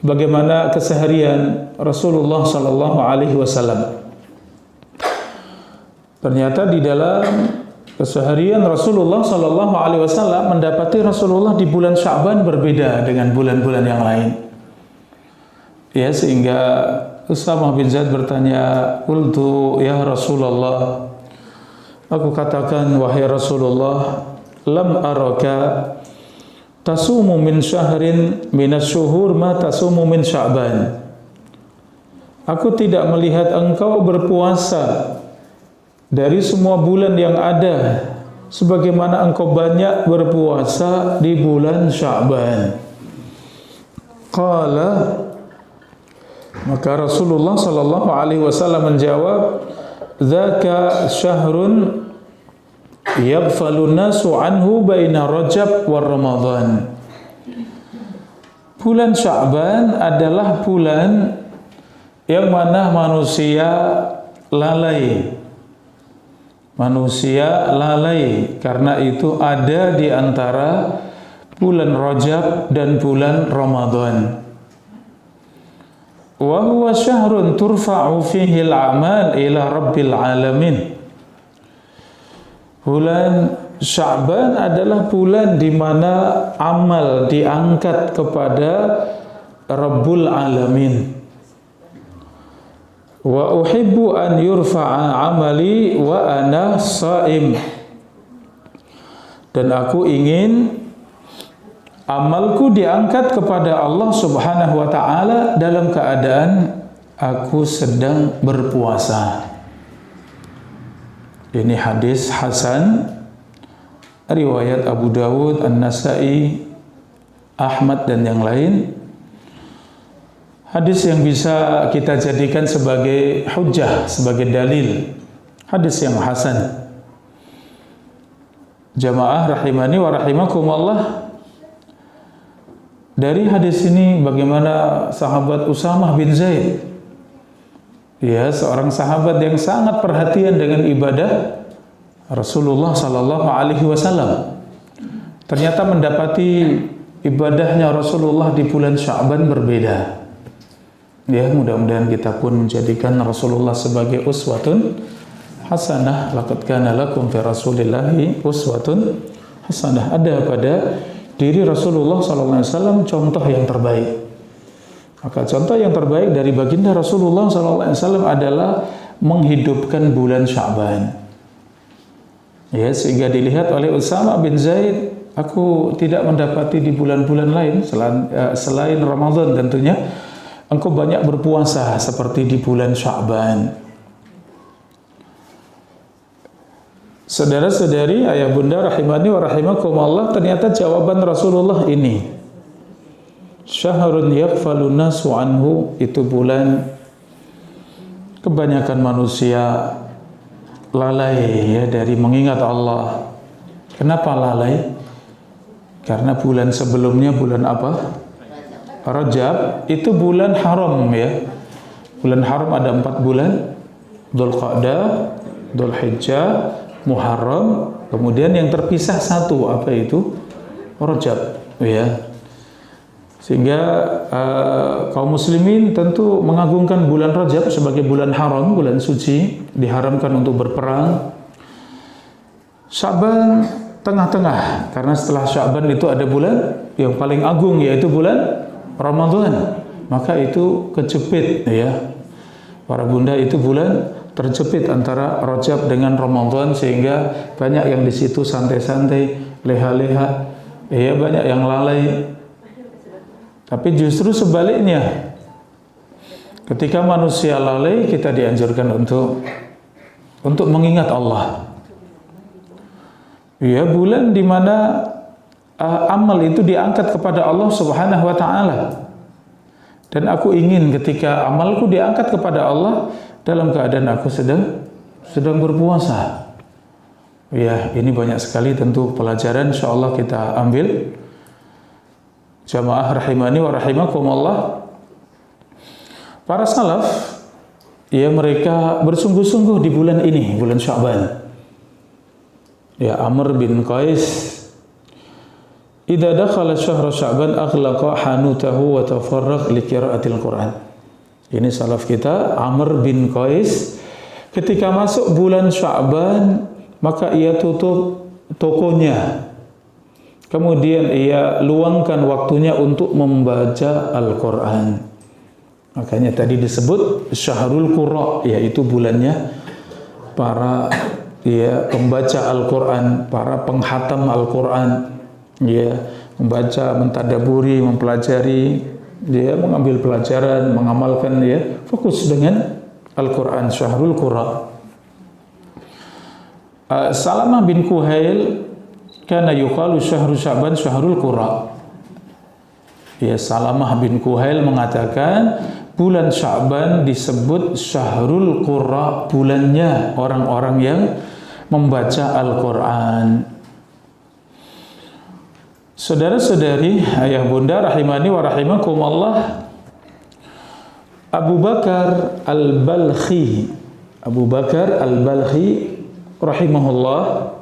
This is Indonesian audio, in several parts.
bagaimana keseharian Rasulullah sallallahu alaihi wasallam. Ternyata di dalam keseharian Rasulullah sallallahu alaihi wasallam mendapati Rasulullah di bulan Sya'ban berbeda dengan bulan-bulan yang lain. Ya, sehingga Usamah bin Zaid bertanya, "Qultu ya Rasulullah," aku katakan, wahai Rasulullah, "lam araka tasumu min syahrin minas syuhur ma tasumu min Sya'ban." Aku tidak melihat engkau berpuasa dari semua bulan yang ada sebagaimana engkau banyak berpuasa di bulan Sya'ban. Qala, maka Rasulullah sallallahu alaihi wasallam menjawab, "Dzaka syahrun yaghfalun nasu anhu baina Rajab wa Ramadan." Bulan Sya'ban adalah bulan yang mana manusia lalai. Manusia lalai karena itu ada di antara bulan Rajab dan bulan Ramadan. Wa huwa syahrun turfa'u fihi al-a'mal ila rabbil alamin. Bulan Sya'ban adalah bulan di mana amal diangkat kepada Rabbul Alamin. Wa uhibbu an yurfa'a amali wa ana sha'im. Dan aku ingin amalku diangkat kepada Allah Subhanahu wa taala dalam keadaan aku sedang berpuasa. Ini hadis hasan riwayat Abu Dawud, An-Nasa'i, Ahmad dan yang lain. Hadis yang bisa kita jadikan sebagai hujjah, sebagai dalil. Hadis yang hasan. Jamaah rahimani wa rahimakumullah. Dari hadis ini bagaimana sahabat Usamah bin Zaid, ya, seorang sahabat yang sangat perhatian dengan ibadah Rasulullah sallallahu alaihi wasallam, ternyata mendapati ibadahnya Rasulullah di bulan Sya'ban berbeda. Ya, mudah-mudahan kita pun menjadikan Rasulullah sebagai uswatun hasanah. Laqad kana lakum fi Rasulillahi uswatun hasanah. Ada pada diri Rasulullah SAW contoh yang terbaik. Maka contoh yang terbaik dari baginda Rasulullah SAW adalah menghidupkan bulan Sya'ban. Ya, sehingga dilihat oleh Usamah bin Zaid, aku tidak mendapati di bulan-bulan lain selain Ramadan tentunya, engkau banyak berpuasa seperti di bulan Sya'ban. Saudara-saudari, ayah bunda rahimani wa rahimakumullah, ternyata jawaban Rasulullah ini, syahrun yaghfalun nasu anhu, itu bulan kebanyakan manusia lalai ya dari mengingat Allah. Kenapa lalai? Karena bulan sebelumnya bulan apa? Rajab, itu bulan haram ya. Bulan haram ada 4 bulan, Dzulqa'dah, Dzulhijjah, Muharram, kemudian yang terpisah 1, apa itu? Rajab ya. Sehingga kaum muslimin tentu mengagungkan bulan Rajab sebagai bulan haram, bulan suci, diharamkan untuk berperang. Sya'ban tengah-tengah, karena setelah Sya'ban itu ada bulan yang paling agung, yaitu bulan Ramadan. Maka itu kejepit ya. Para bunda, itu bulan terjepit antara Rajab dengan Ramadan, sehingga banyak yang di situ santai-santai, leha-leha, ya, banyak yang lalai. Tapi justru sebaliknya, ketika manusia lalai, kita dianjurkan untuk mengingat Allah. Ya, bulan di mana amal itu diangkat kepada Allah Subhanahu wa taala. Dan aku ingin ketika amalku diangkat kepada Allah dalam keadaan aku sedang berpuasa. Ya, ini banyak sekali tentu pelajaran insyaallah kita ambil. Jamaah rahimani wa rahimakumullah. Para salaf, ya, mereka bersungguh-sungguh di bulan ini, bulan Sya'ban. Ya, Amr bin Qais idza dakhala syahru Sya'ban aghlaqa hanutahu wa tafarraq li qiraatil Qur'an. Ini salaf kita, Amr bin Qais, ketika masuk bulan Sya'ban maka ia tutup tokonya. Kemudian ia luangkan waktunya untuk membaca Al-Qur'an. Makanya tadi disebut Syahrul Qurra, yaitu bulannya para pembaca Al-Qur'an, para penghatam Al-Qur'an, membaca, mentadaburi, mempelajari, mengambil pelajaran, mengamalkan, fokus dengan Al-Qur'an, Syahrul Qurra. Salamah bin Kuhail kana yuqalu syahru Sya'ban syahrul Qurra. Salamah bin Kuhail mengatakan bulan Sya'ban disebut syahrul Qurra, bulannya orang-orang yang membaca Al-Qur'an. Saudara-saudari, ayah bunda rahimani wa rahimakumullah, Abu Bakar Al-Balkhi rahimahullah,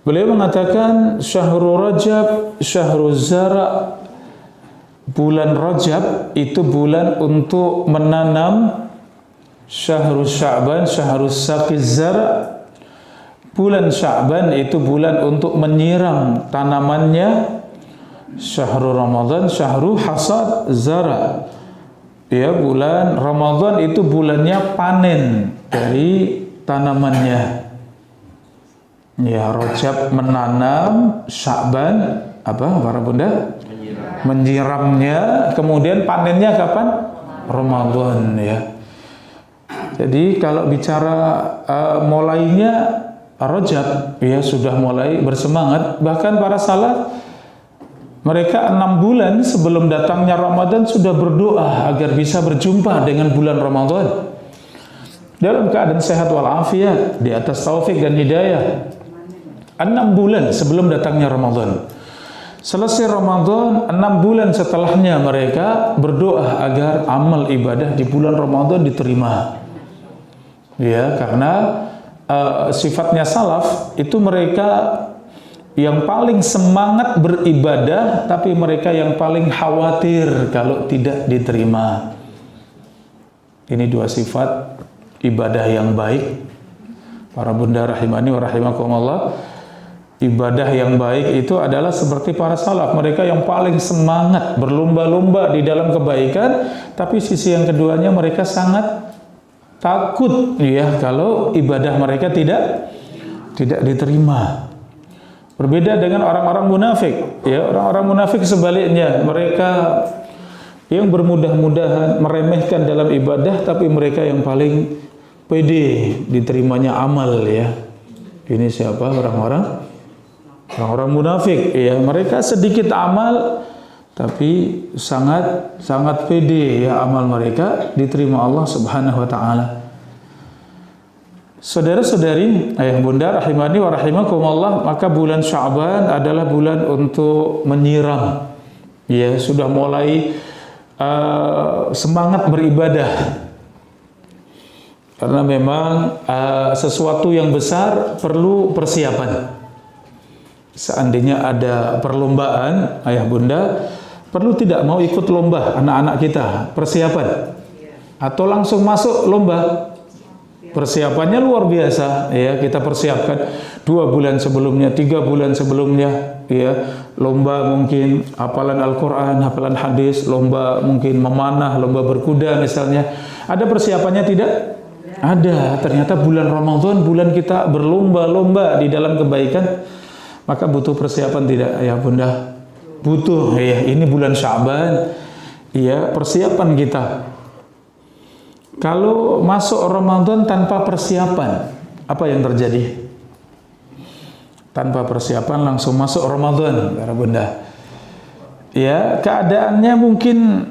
beliau mengatakan syahrul Rajab syahrul zara, bulan Rajab itu bulan untuk menanam, syahrul Sya'ban syahrul saqiz zara, bulan Sya'ban itu bulan untuk menyiram tanamannya, syahrul Ramadan syahrul hasad zara, bulan Ramadan itu bulannya panen dari tanamannya. Rajab menanam, Sya'ban apa para bunda? Menyiramnya, kemudian panennya kapan? Ramadan, Jadi kalau bicara mulainya Rajab, sudah mulai bersemangat. Bahkan para salaf, mereka 6 bulan sebelum datangnya Ramadan sudah berdoa agar bisa berjumpa dengan bulan Ramadan dalam keadaan sehat walafiat, di atas taufik dan hidayah. 6 bulan sebelum datangnya Ramadan. Selesai Ramadan, 6 bulan setelahnya mereka berdoa agar amal ibadah di bulan Ramadan diterima. Karena sifatnya salaf itu mereka yang paling semangat beribadah, tapi mereka yang paling khawatir kalau tidak diterima. Ini 2 sifat ibadah yang baik. Para bunda rahimani wa rahimakumullah, ibadah yang baik itu adalah seperti para salaf, mereka yang paling semangat berlomba-lomba di dalam kebaikan, tapi sisi yang keduanya mereka sangat takut kalau ibadah mereka tidak diterima. Berbeda dengan orang-orang munafik, orang-orang munafik sebaliknya, mereka yang bermudah-mudahan meremehkan dalam ibadah, tapi mereka yang paling pede diterimanya amal. Ini siapa? Orang-orang munafik, mereka sedikit amal tapi sangat pede amal mereka diterima Allah Subhanahu wa taala. Saudara-saudari, ayah bunda rahimani wa rahimakumullah, maka bulan Sya'ban adalah bulan untuk menyiram. Sudah mulai semangat beribadah. Karena memang sesuatu yang besar perlu persiapan. Seandainya ada perlombaan, ayah bunda perlu tidak mau ikut lomba anak-anak kita, persiapan, atau langsung masuk lomba. Persiapannya luar biasa, kita persiapkan 2 bulan sebelumnya, 3 bulan sebelumnya, lomba mungkin hafalan Al-Quran, hafalan hadis, lomba mungkin memanah, lomba berkuda misalnya. Ada persiapannya tidak? Ada. Ternyata bulan Ramadan, bulan kita berlomba-lomba di dalam kebaikan, maka butuh persiapan tidak, ayah bunda? Butuh. Ini bulan Sya'ban, persiapan kita. Kalau masuk Ramadan tanpa persiapan, apa yang terjadi? Tanpa persiapan langsung masuk Ramadan, para bunda. Keadaannya mungkin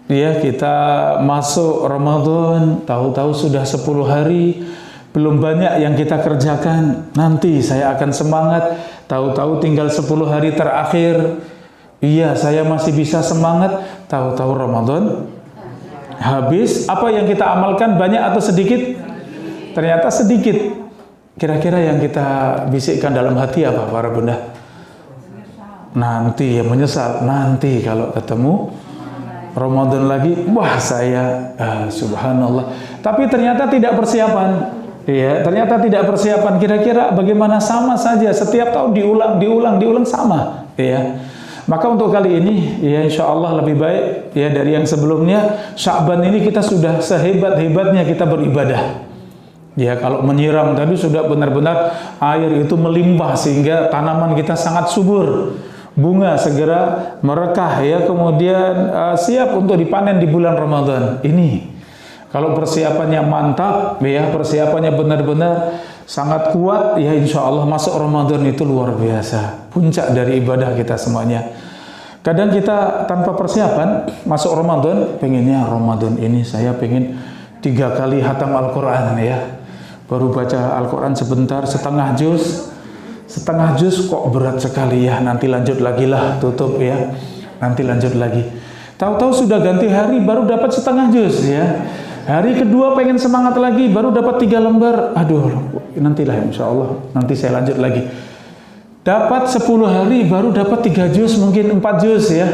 kita masuk Ramadan, tahu-tahu sudah 10 hari, belum banyak yang kita kerjakan. Nanti saya akan semangat, tahu-tahu tinggal 10 hari terakhir. Saya masih bisa semangat, tahu-tahu Ramadan habis. Apa yang kita amalkan banyak atau sedikit? Ternyata sedikit. Kira-kira yang kita bisikkan dalam hati apa, para bunda? nanti ya, menyesal nanti kalau ketemu Ramadan lagi, wah saya subhanallah. Tapi ternyata tidak persiapan. Ya, ternyata tidak persiapan. Kira-kira bagaimana? Sama saja. Setiap tahun diulang sama. Ya. Maka untuk kali ini, ya insya Allah lebih baik ya dari yang sebelumnya. Sya'ban ini kita sudah sehebat-hebatnya kita beribadah. Ya, kalau menyiram tadi sudah benar-benar air itu melimpah sehingga tanaman kita sangat subur. Bunga segera merekah ya, kemudian siap untuk dipanen di bulan Ramadan ini. Kalau persiapannya mantap ya, persiapannya benar-benar sangat kuat ya, insya Allah masuk Ramadan itu luar biasa, puncak dari ibadah kita semuanya. Kadang kita tanpa persiapan masuk Ramadan, pengennya Ramadan ini saya pengen 3 kali hatam Al-Quran ya, baru baca Al-Quran sebentar, setengah juz kok berat sekali ya, nanti lanjut lagi lah, tutup ya, nanti lanjut lagi. Tahu-tahu sudah ganti hari baru dapat setengah juz ya. Hari kedua pengen semangat lagi, baru dapat 3 lembar. Aduh, nantilah insya Allah, nanti saya lanjut lagi. Dapat 10 hari baru dapat 3 juz, mungkin 4 juz ya.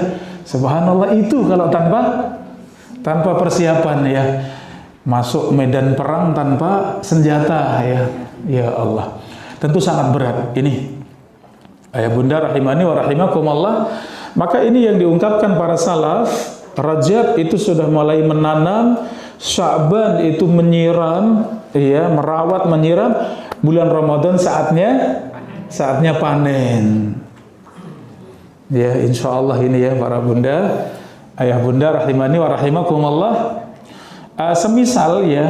Subhanallah, itu kalau tanpa persiapan ya. Masuk medan perang tanpa senjata ya. Ya Allah. Tentu sangat berat ini. Ayah bunda rahimani wa rahimakumullah. Maka ini yang diungkapkan para salaf, Rajab itu sudah mulai menanam, Sya'ban itu menyiram, ya, merawat, menyiram, bulan Ramadan saatnya panen. Ya, insya Allah ini ya para bunda, ayah bunda rahimani wa rahimakumullah. Semisal ya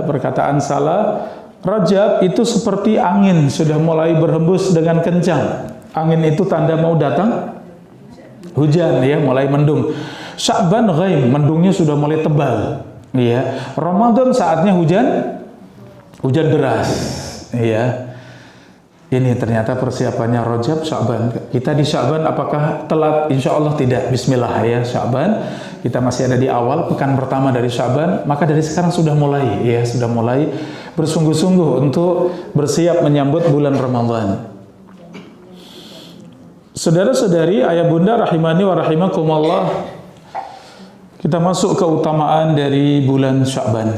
perkataan salah, Rajab itu seperti angin sudah mulai berhembus dengan kencang. Angin itu tanda mau datang hujan ya, mulai mendung. Sya'ban ghaim, mendungnya sudah mulai tebal. Ya, Ramadan saatnya hujan deras. Ya, ini ternyata persiapannya Rajab, Sya'ban. Kita di Sya'ban apakah telat? Insya Allah tidak. Bismillah ya, Sya'ban. Kita masih ada di awal pekan pertama dari Sya'ban. Maka dari sekarang sudah mulai bersungguh-sungguh untuk bersiap menyambut bulan Ramadan. Saudara-saudari, ayah bunda rahimani wa rahimakumullah, kita masuk keutamaan dari bulan Sya'ban.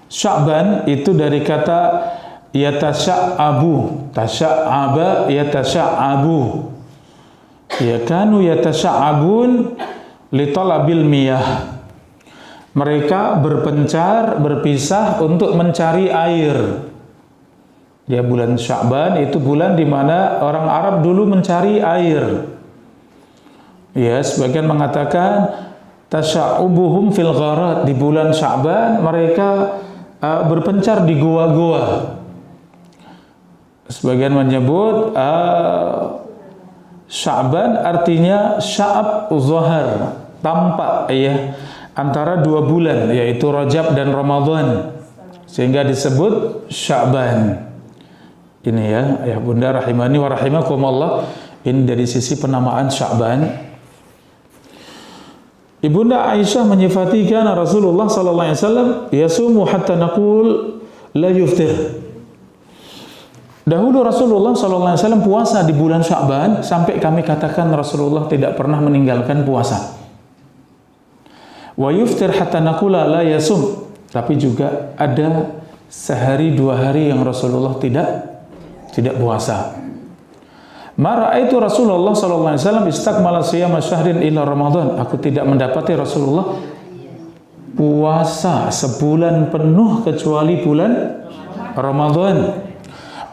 Sya'ban itu dari kata yatasya'abu, tasya'aba yatasya'abu. Ya, kanu yatasya'abun li talabil miyah. Mereka berpencar, berpisah untuk mencari air. Ya, bulan Sya'ban itu bulan di mana orang Arab dulu mencari air. Ya, sebagian mengatakan tasya'ubuhum fil gharat, di bulan Sya'ban mereka berpencar di gua-gua. Sebagian menyebut Sya'ban artinya sya'ab zahar, tampak ya, antara 2 bulan yaitu Rajab dan Ramadan, sehingga disebut Sya'ban. Ini ya, ayah bunda rahimani wa rahimakumullah, ini dari sisi penamaan Sya'ban. Ibunda Aisyah menyifati kana Rasulullah sallallahu alaihi wasallam yasumu hatta naqul la yuftir. Dahulu Rasulullah sallallahu alaihi wasallam puasa di bulan Sya'ban sampai kami katakan Rasulullah tidak pernah meninggalkan puasa. Wa yuftir hatta naqula la yasum. Tapi juga ada sehari 2 hari yang Rasulullah tidak puasa. Mara'aitu Rasulullah sallallahu alaihi wasallam istakmala siyama syahrin ila Ramadan. Aku tidak mendapati Rasulullah puasa sebulan penuh kecuali bulan Ramadan.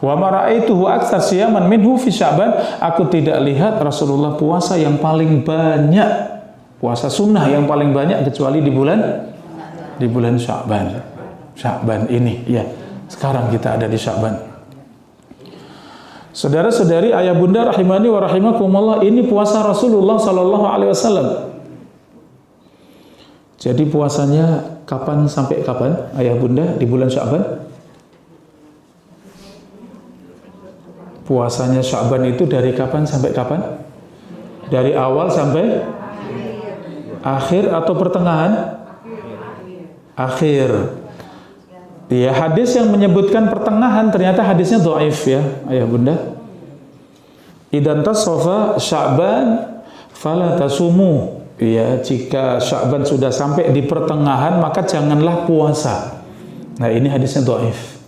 Wa mara'aituhu aktsar siyaman minhu fi Sya'ban. Aku tidak lihat Rasulullah puasa yang paling banyak, puasa sunnah yang paling banyak kecuali di bulan Sya'ban. Sya'ban ini ya. Sekarang kita ada di Sya'ban. Saudara-saudari, ayah bunda rahimani wa rahimakumullah, ini puasa Rasulullah sallallahu alaihi wasallam. Jadi puasanya kapan sampai kapan, ayah bunda, di bulan Sya'ban? Puasanya Sya'ban itu dari kapan sampai kapan? Dari awal sampai akhir atau pertengahan? Akhir. Ya, hadis yang menyebutkan pertengahan ternyata hadisnya dhaif ya, ayah bunda. idan tasafa Sya'ban fala tasumu. Ya, jika Sya'ban sudah sampai di pertengahan maka janganlah puasa. Nah, ini hadisnya dhaif.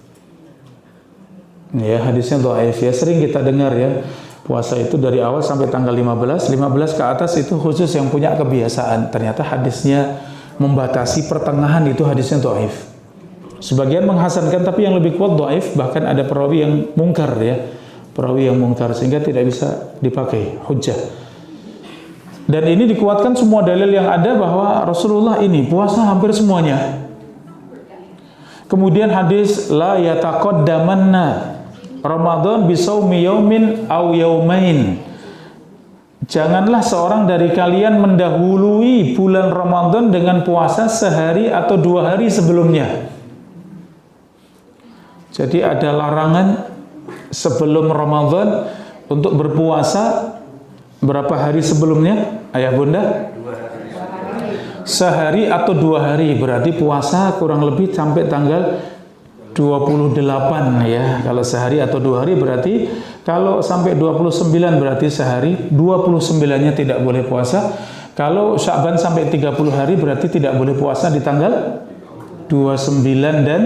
Ya, hadisnya dhaif ya, sering kita dengar ya. Puasa itu dari awal sampai tanggal 15 ke atas itu khusus yang punya kebiasaan. Ternyata hadisnya membatasi pertengahan, itu hadisnya dhaif. Sebagian menghasankan, tapi yang lebih kuat dhaif, bahkan ada perawi yang mungkar ya. Perawi yang mungkar sehingga tidak bisa dipakai hujjah. Dan ini dikuatkan semua dalil yang ada bahwa Rasulullah ini puasa hampir semuanya. Kemudian hadis la yataqaddamanna Ramadan bisaumi yaumin aw yaumain. Janganlah seorang dari kalian mendahului bulan Ramadan dengan puasa sehari atau 2 hari sebelumnya. Jadi ada larangan sebelum Ramadan untuk berpuasa berapa hari sebelumnya, ayah bunda? 2 hari. Sehari atau 2 hari, berarti puasa kurang lebih sampai tanggal 28 ya. Kalau sehari atau 2 hari berarti, kalau sampai 29 berarti sehari, 29-nya tidak boleh puasa. Kalau Sya'ban sampai 30 hari berarti tidak boleh puasa di tanggal 29 dan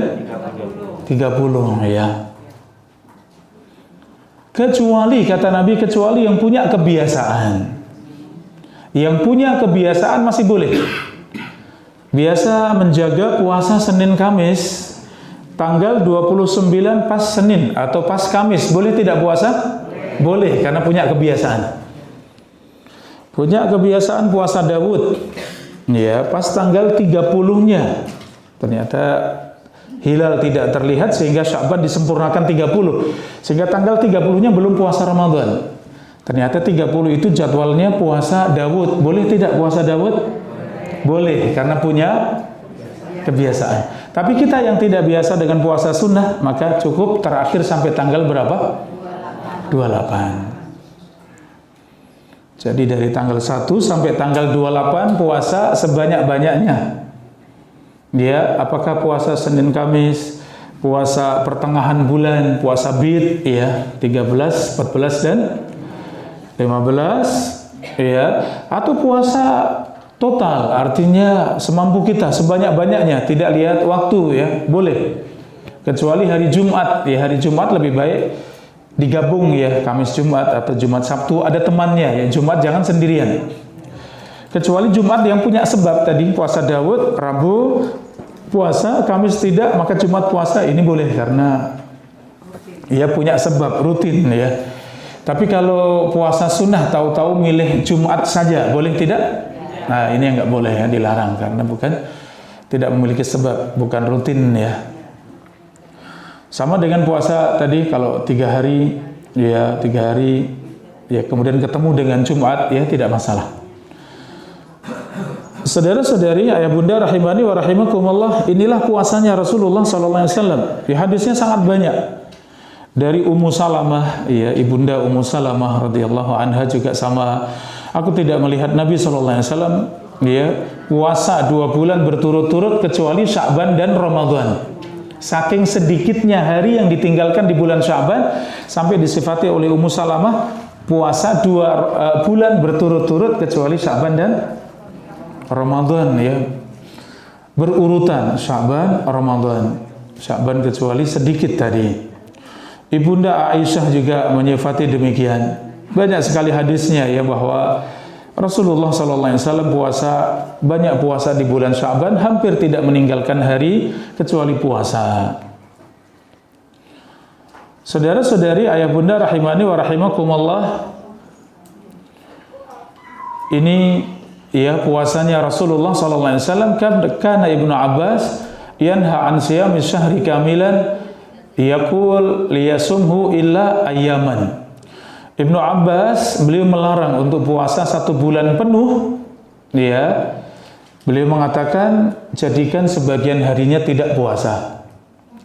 30 ya. Kecuali, kata Nabi, kecuali yang punya kebiasaan. Yang punya kebiasaan masih boleh. Biasa menjaga puasa Senin Kamis, tanggal 29 pas Senin atau pas Kamis, boleh tidak puasa? Boleh, karena punya kebiasaan. Punya kebiasaan puasa Daud. Ya, pas tanggal 30-nya. Ternyata hilal tidak terlihat sehingga Sya'ban disempurnakan 30. Sehingga tanggal 30-nya belum puasa Ramadan. Ternyata 30 itu jadwalnya puasa Daud. Boleh tidak puasa Daud? Boleh, karena punya kebiasaan. Tapi kita yang tidak biasa dengan puasa sunnah, maka cukup terakhir sampai tanggal berapa? 28. Jadi dari tanggal 1 sampai tanggal 28 puasa sebanyak-banyaknya. Dia apakah puasa Senin Kamis, puasa pertengahan bulan, puasa bid ya, 13, 14 dan 15 ya, atau puasa total, artinya semampu kita, sebanyak-banyaknya, tidak lihat waktu ya, boleh. Kecuali hari Jumat ya, hari Jumat lebih baik digabung ya, Kamis Jumat atau Jumat Sabtu ada temannya ya, Jumat jangan sendirian. Kecuali Jumat yang punya sebab tadi, puasa Daud, Rabu puasa, Kamis tidak, maka Jumat puasa, ini boleh karena ia punya sebab rutin ya. Tapi kalau puasa sunnah tahu-tahu milih Jumat saja, boleh tidak? Nah, ini yang nggak boleh ya, dilarang karena bukan tidak memiliki sebab, bukan rutin ya. Sama dengan puasa tadi, kalau 3 hari ya, 3 hari ya, kemudian ketemu dengan Jumat ya, tidak masalah. Saudara-saudari, ayah bunda rahimani wa rahimakumullah, inilah puasanya Rasulullah sallallahu alaihi wasallam. Di hadisnya sangat banyak. Dari Ummu Salamah, ya, ibunda Ummu Salamah radhiyallahu anha juga sama. Aku tidak melihat Nabi sallallahu alaihi wasallam ya puasa 2 bulan berturut-turut kecuali Sya'ban dan Ramadan. Saking sedikitnya hari yang ditinggalkan di bulan Sya'ban sampai disifati oleh Ummu Salamah puasa 2 bulan berturut-turut kecuali Sya'ban dan Ramadan ya, berurutan Sya'ban, Ramadan. Sya'ban kecuali sedikit tadi. Ibunda Aisyah juga menyifati demikian. Banyak sekali hadisnya ya bahwa Rasulullah SAW banyak puasa di bulan Sya'ban, hampir tidak meninggalkan hari kecuali puasa. Saudara-saudari, ayah bunda rahimani wa rahimakumullah, ini ya puasanya Rasulullah sallallahu alaihi wasallam. Kana Ibnu Abbas yanha an siyami syahri kamilan yaqul liyasumhu illa ayyaman. Ibnu Abbas beliau melarang untuk puasa 1 bulan penuh ya. Beliau mengatakan jadikan sebagian harinya tidak puasa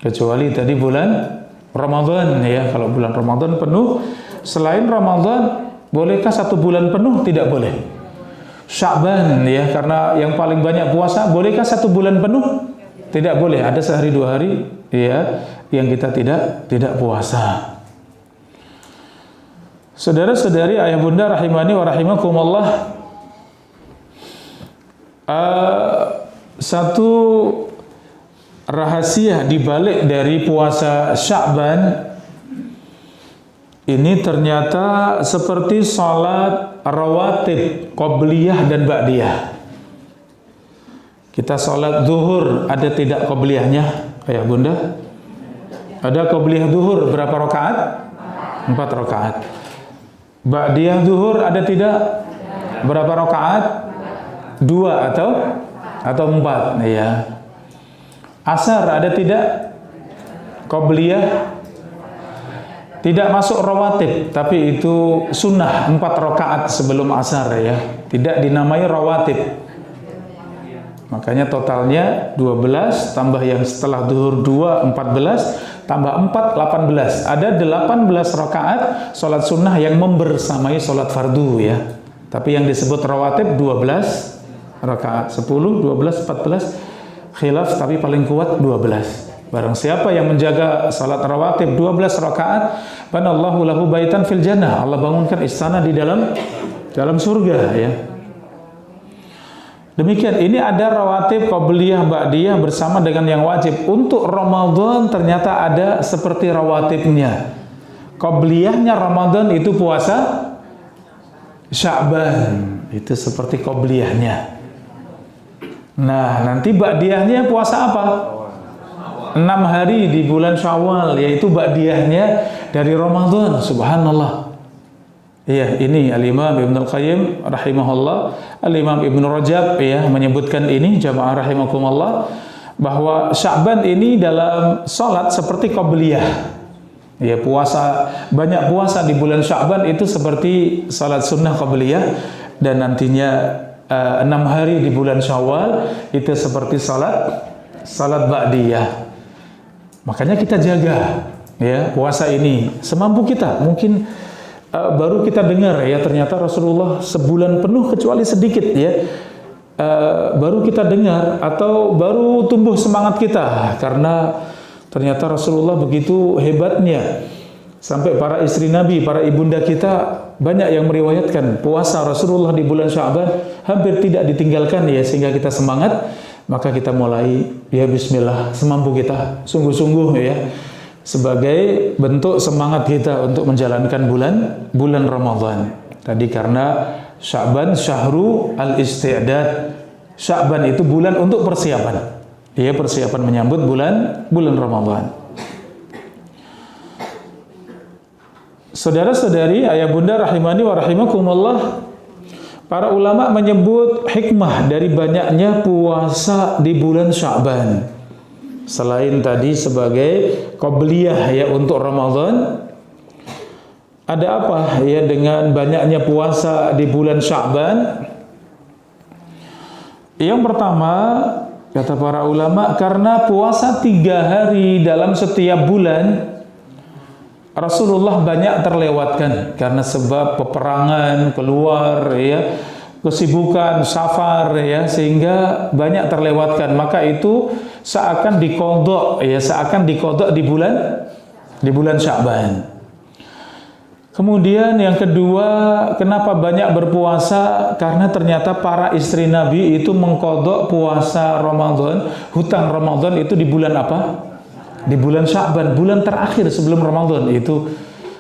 kecuali tadi bulan Ramadan ya. Kalau bulan Ramadan penuh, selain Ramadan bolehkah 1 bulan penuh? Tidak boleh. Sya'ban ya, karena yang paling banyak puasa, bolehkah 1 bulan penuh? Tidak boleh, ada sehari 2 hari ya yang kita tidak puasa. Saudara-saudari, ayah bunda rahimani wa rahimakumullah, satu rahasia dibalik dari puasa Sya'ban ini ternyata seperti sholat rawatib, qobliyah dan ba'diyah. Kita sholat zuhur, ada tidak qobliyahnya, ayah bunda? Ada qobliyah zuhur, berapa rakaat? 4 rakaat. Ba'diyah zuhur ada tidak? Berapa rakaat? 2 atau 4, ya. Asar ada tidak? Qobliyah tidak masuk rawatib, tapi itu sunnah 4 rakaat sebelum asar, ya. Tidak dinamai rawatib. Makanya totalnya 12 tambah yang setelah zuhur 2 14 tambah 4 18. Ada 18 rakaat sholat sunnah yang membersamai sholat fardu, ya. Tapi yang disebut rawatib 12 rakaat, 10, 12, 14 khilaf, tapi paling kuat 12. Barang siapa yang menjaga salat rawatib 12 rakaat, banallahu lahu baitan fil jannah. Allah bangunkan istana di dalam surga, ya. Demikian, ini ada rawatib, qobliyah, ba'diyah bersama dengan yang wajib. Untuk Ramadan ternyata ada seperti rawatibnya. Qobliyahnya Ramadan itu puasa Sya'ban, itu seperti qobliyahnya. Nah, nanti ba'diyahnya puasa apa? 6 hari di bulan Syawal, yaitu ba'diyahnya dari Ramadan. Subhanallah. Iya, ini Al-Imam Ibnu Al-Qayyim rahimahullah, Al-Imam Ibnu Rajab, ya, menyebutkan ini, jamaah rahimakumullah, bahwa Sya'ban ini dalam salat seperti qobliyah. Ya, puasa, banyak puasa di bulan Sya'ban itu seperti salat sunnah qobliyah, dan nantinya 6 hari di bulan Syawal itu seperti salat ba'diyah. Makanya kita jaga, ya, puasa ini semampu kita. Mungkin baru kita dengar, ya, ternyata Rasulullah sebulan penuh kecuali sedikit, ya, baru kita dengar atau baru tumbuh semangat kita, karena ternyata Rasulullah begitu hebatnya sampai para istri Nabi, para ibunda kita banyak yang meriwayatkan puasa Rasulullah di bulan Sya'ban hampir tidak ditinggalkan, ya, sehingga kita semangat. Maka kita mulai, ya, bismillah, semampu kita, sungguh-sungguh, ya, sebagai bentuk semangat kita untuk menjalankan bulan Ramadan. Tadi karena Sya'ban syahru al-isti'dad. Sya'ban itu bulan untuk persiapan. Ya, persiapan menyambut bulan Ramadan. Saudara-saudari, ayah bunda rahimani wa rahimakumullah, para ulama menyebut hikmah dari banyaknya puasa di bulan Sya'ban. Selain tadi sebagai qobliyah, ya, untuk Ramadan, ada apa, ya, dengan banyaknya puasa di bulan Sya'ban? Yang pertama, kata para ulama, karena puasa 3 hari dalam setiap bulan, Rasulullah banyak terlewatkan karena sebab peperangan, keluar, ya, kesibukan, safar, ya, sehingga banyak terlewatkan. Maka itu seakan diqadha, ya, seakan diqadha di bulan Sya'ban. Kemudian yang kedua, kenapa banyak berpuasa? Karena ternyata para istri Nabi itu mengqadha puasa Ramadan, hutang Ramadan itu di bulan apa? Di bulan Sya'ban, bulan terakhir sebelum Ramadan. Itu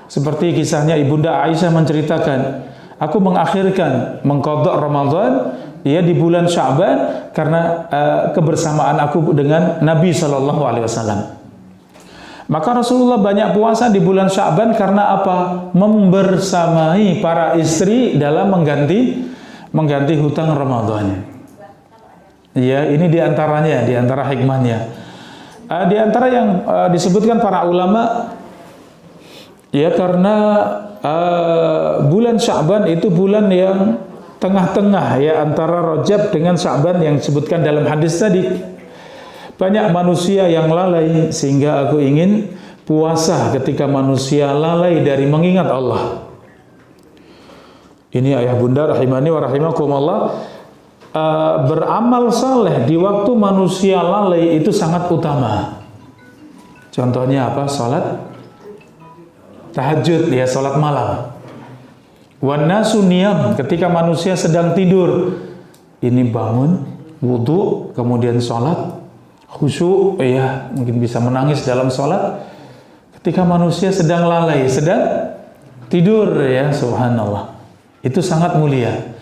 seperti kisahnya Ibunda Aisyah menceritakan, aku mengakhirkan mengqadha Ramadan, ya, di bulan Sya'ban karena kebersamaan aku dengan Nabi SAW. Maka Rasulullah banyak puasa di bulan Sya'ban karena apa? Membersamai para istri dalam mengganti hutang Ramadan. Ya, ini diantaranya, diantara hikmahnya. Di antara yang disebutkan para ulama, ya, karena bulan Sya'ban itu bulan yang tengah-tengah, ya, antara Rajab dengan Sya'ban yang disebutkan dalam hadis tadi. Banyak manusia yang lalai, sehingga aku ingin puasa ketika manusia lalai dari mengingat Allah. Ini ayah bunda rahimani wa rahimakumullah, beramal saleh di waktu manusia lalai itu sangat utama. Contohnya apa? Salat tahajud, ya, salat malam. Wan nasu niyam, ketika manusia sedang tidur, ini bangun, wudu, kemudian sholat, khusyuk, ya mungkin bisa menangis dalam sholat. Ketika manusia sedang lalai, sedang tidur, ya subhanallah, itu sangat mulia.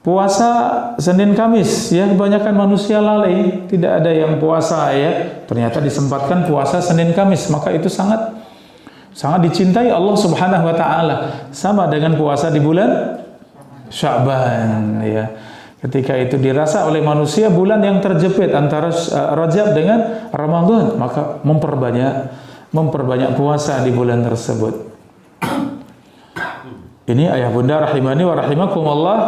Puasa Senin Kamis, ya kebanyakan manusia lalai, tidak ada yang puasa, ya ternyata disempatkan puasa Senin Kamis, maka itu sangat dicintai Allah Subhanahu wa taala, sama dengan puasa di bulan Sya'ban, ya. Ketika itu dirasa oleh manusia bulan yang terjepit antara Rajab dengan Ramadan, maka memperbanyak puasa di bulan tersebut. Ini ayah bunda rahimani wa rahimakumullah.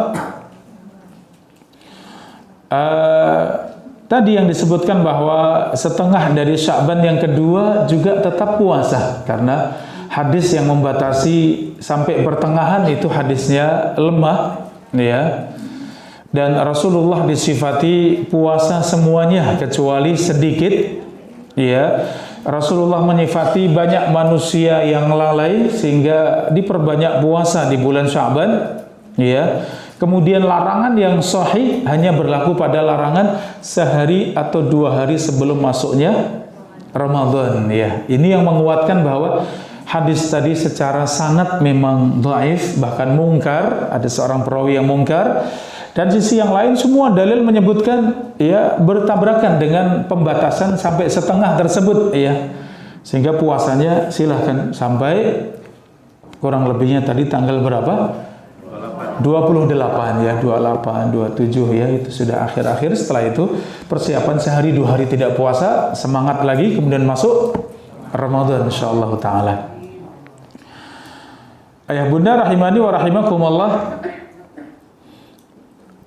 Tadi yang disebutkan bahwa setengah dari Sya'ban yang kedua juga tetap puasa, karena hadis yang membatasi sampai pertengahan itu hadisnya lemah, ya. Dan Rasulullah disifati puasa semuanya kecuali sedikit, ya. Rasulullah menyifati banyak manusia yang lalai sehingga diperbanyak puasa di bulan Sya'ban, ya. Kemudian larangan yang sahih hanya berlaku pada larangan sehari atau 2 hari sebelum masuknya Ramadan, ya. Ini yang menguatkan bahwa hadis tadi secara sanad memang dhaif, bahkan mungkar, ada seorang perawi yang mungkar. Dan sisi yang lain semua dalil menyebutkan, ya, bertabrakan dengan pembatasan sampai setengah tersebut, ya. Sehingga puasanya silahkan sampai kurang lebihnya tadi tanggal berapa? 28, ya, 28, 27, ya, itu sudah akhir-akhir. Setelah itu persiapan sehari 2 hari tidak puasa, semangat lagi, kemudian masuk Ramadan insyaallah taala. Ayah bunda rahimani wa rahimakumullah.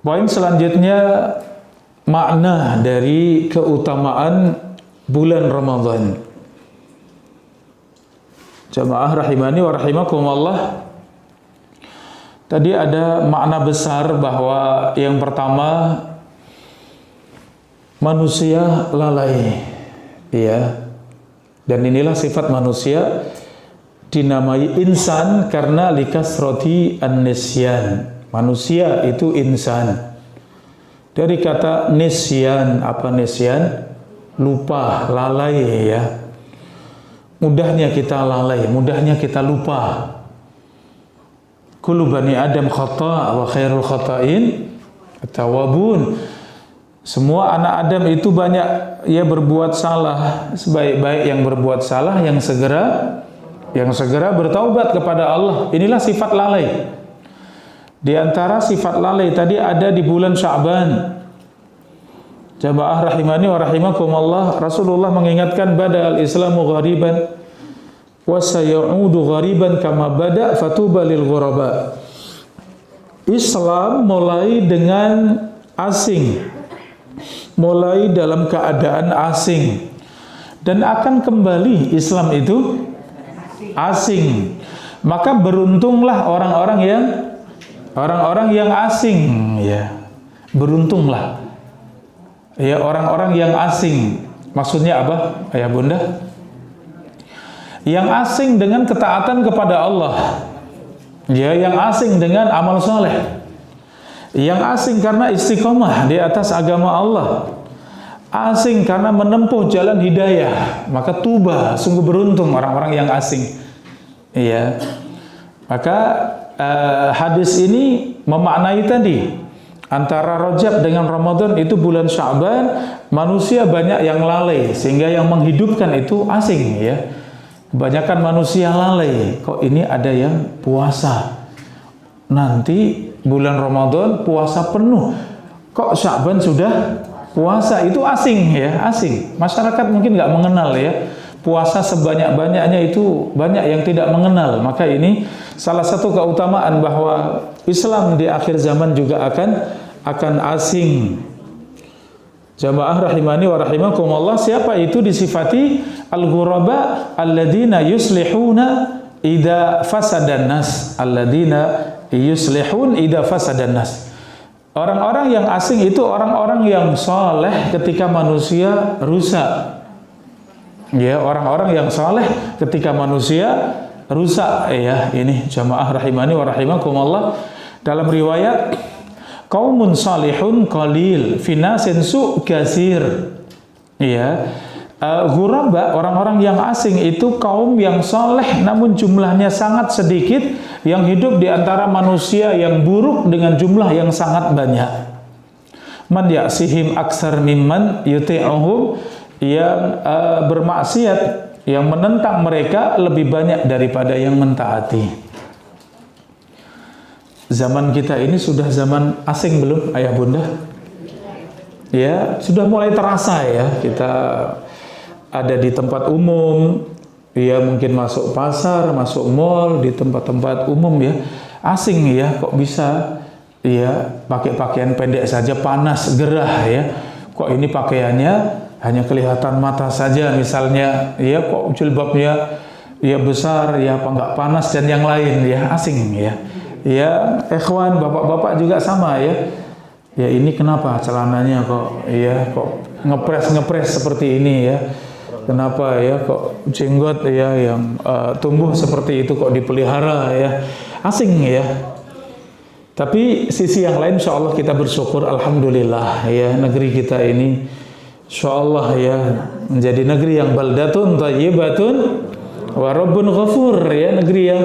Poin selanjutnya, makna dari keutamaan bulan Ramadan. Jamaah rahimani wa rahimakumullah. Tadi ada makna besar bahwa yang pertama, manusia lalai, ya. Dan inilah sifat manusia, dinamai insan karena likasroti an-nisyan. Manusia itu insan. Dari kata nisyan, apa nisyan? Lupa, lalai, ya. Mudahnya kita lalai, mudahnya kita lupa. Kullu bani Adam khata' wa khairul khata'in at-tawwabun. Semua anak Adam itu banyak, ya, berbuat salah. Sebaik-baik yang berbuat salah yang segera bertaubat kepada Allah. Inilah sifat lalai. Di antara sifat lalai tadi ada di bulan Sya'ban. Jamaah rahimani wa rahimakumullah, Rasulullah mengingatkan bada'al Islamu ghariban wa sayaudu ghariban kama bada' fatuba lil ghuraba. Islam mulai dengan asing, mulai dalam keadaan asing, dan akan kembali Islam itu asing. Maka beruntunglah orang-orang yang asing, ya. Beruntunglah, ya, orang-orang yang asing. Maksudnya apa, ayah bunda? Yang asing dengan ketaatan kepada Allah, ya, yang asing dengan amal soleh, yang asing karena istiqomah di atas agama Allah, asing karena menempuh jalan hidayah. Maka tuba, sungguh beruntung orang-orang yang asing, iya. Maka hadis ini memaknai tadi, antara Rajab dengan Ramadan itu bulan Sya'ban, manusia banyak yang lalai sehingga yang menghidupkan itu asing, ya. Kebanyakan manusia lalai, kok ini ada yang puasa, nanti bulan Ramadan puasa penuh, kok Sya'ban sudah puasa, itu asing, ya, asing. Masyarakat mungkin nggak mengenal, ya, puasa sebanyak-banyaknya itu banyak yang tidak mengenal. Maka ini salah satu keutamaan bahwa Islam di akhir zaman juga akan asing. Jamaah rahimani wa rahimakumullah, siapa itu disifati al-ghuraba alladzina yuslihuna idza fasadan nas, alladzina yuslihun idza fasadan nas. Orang-orang yang asing itu orang-orang yang soleh ketika manusia rusak, ya. Orang-orang yang soleh ketika manusia rusak ya. Ini jamaah rahimani wa rahimakumullah. Dalam riwayat, qaumun salihun qalil fi nasin su' katsir. Ya. Ghuraba, orang-orang yang asing itu kaum yang saleh namun jumlahnya sangat sedikit, yang hidup di antara manusia yang buruk dengan jumlah yang sangat banyak. Man ya'sihim aksar mimman yuti'uhum, yang bermaksiat, yang menentang mereka lebih banyak daripada yang mentaati. Zaman kita ini sudah zaman asing belum, ayah bunda? Ya, sudah mulai terasa ya. Kita ada di tempat umum, ya mungkin masuk pasar, masuk mall, di tempat-tempat umum ya. Asing ya, kok bisa ya pakai pakaian pendek saja panas, gerah ya. Kok ini pakaiannya hanya kelihatan mata saja misalnya, ya kok jilbabnya ya besar, ya apa enggak panas dan yang lain ya, asing ya. Ya, ikhwan, bapak-bapak juga sama ya. Ya ini kenapa celananya kok ya kok ngepres seperti ini ya. Kenapa ya kok jenggot ya yang tumbuh seperti itu kok dipelihara ya. Asing ya. Tapi sisi yang lain insya Allah kita bersyukur, alhamdulillah ya, negeri kita ini insya Allah ya menjadi negeri yang baldatun thayyibatun wa rabbun ghafur ya, negeri yang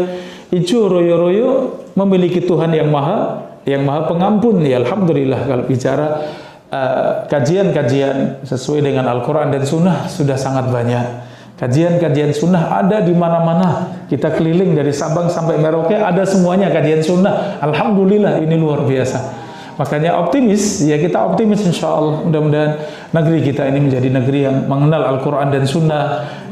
hijau royo-royo, memiliki Tuhan yang maha pengampun ya. Alhamdulillah kalau bicara kajian-kajian sesuai dengan Al-Quran dan Sunnah sudah sangat banyak. Kajian-kajian Sunnah ada di mana-mana. Kita keliling dari Sabang sampai Merauke, ada semuanya kajian Sunnah. Alhamdulillah, ini luar biasa. Makanya optimis, ya kita optimis insya Allah. Mudah-mudahan negeri kita ini menjadi negeri yang mengenal Al-Quran dan Sunnah,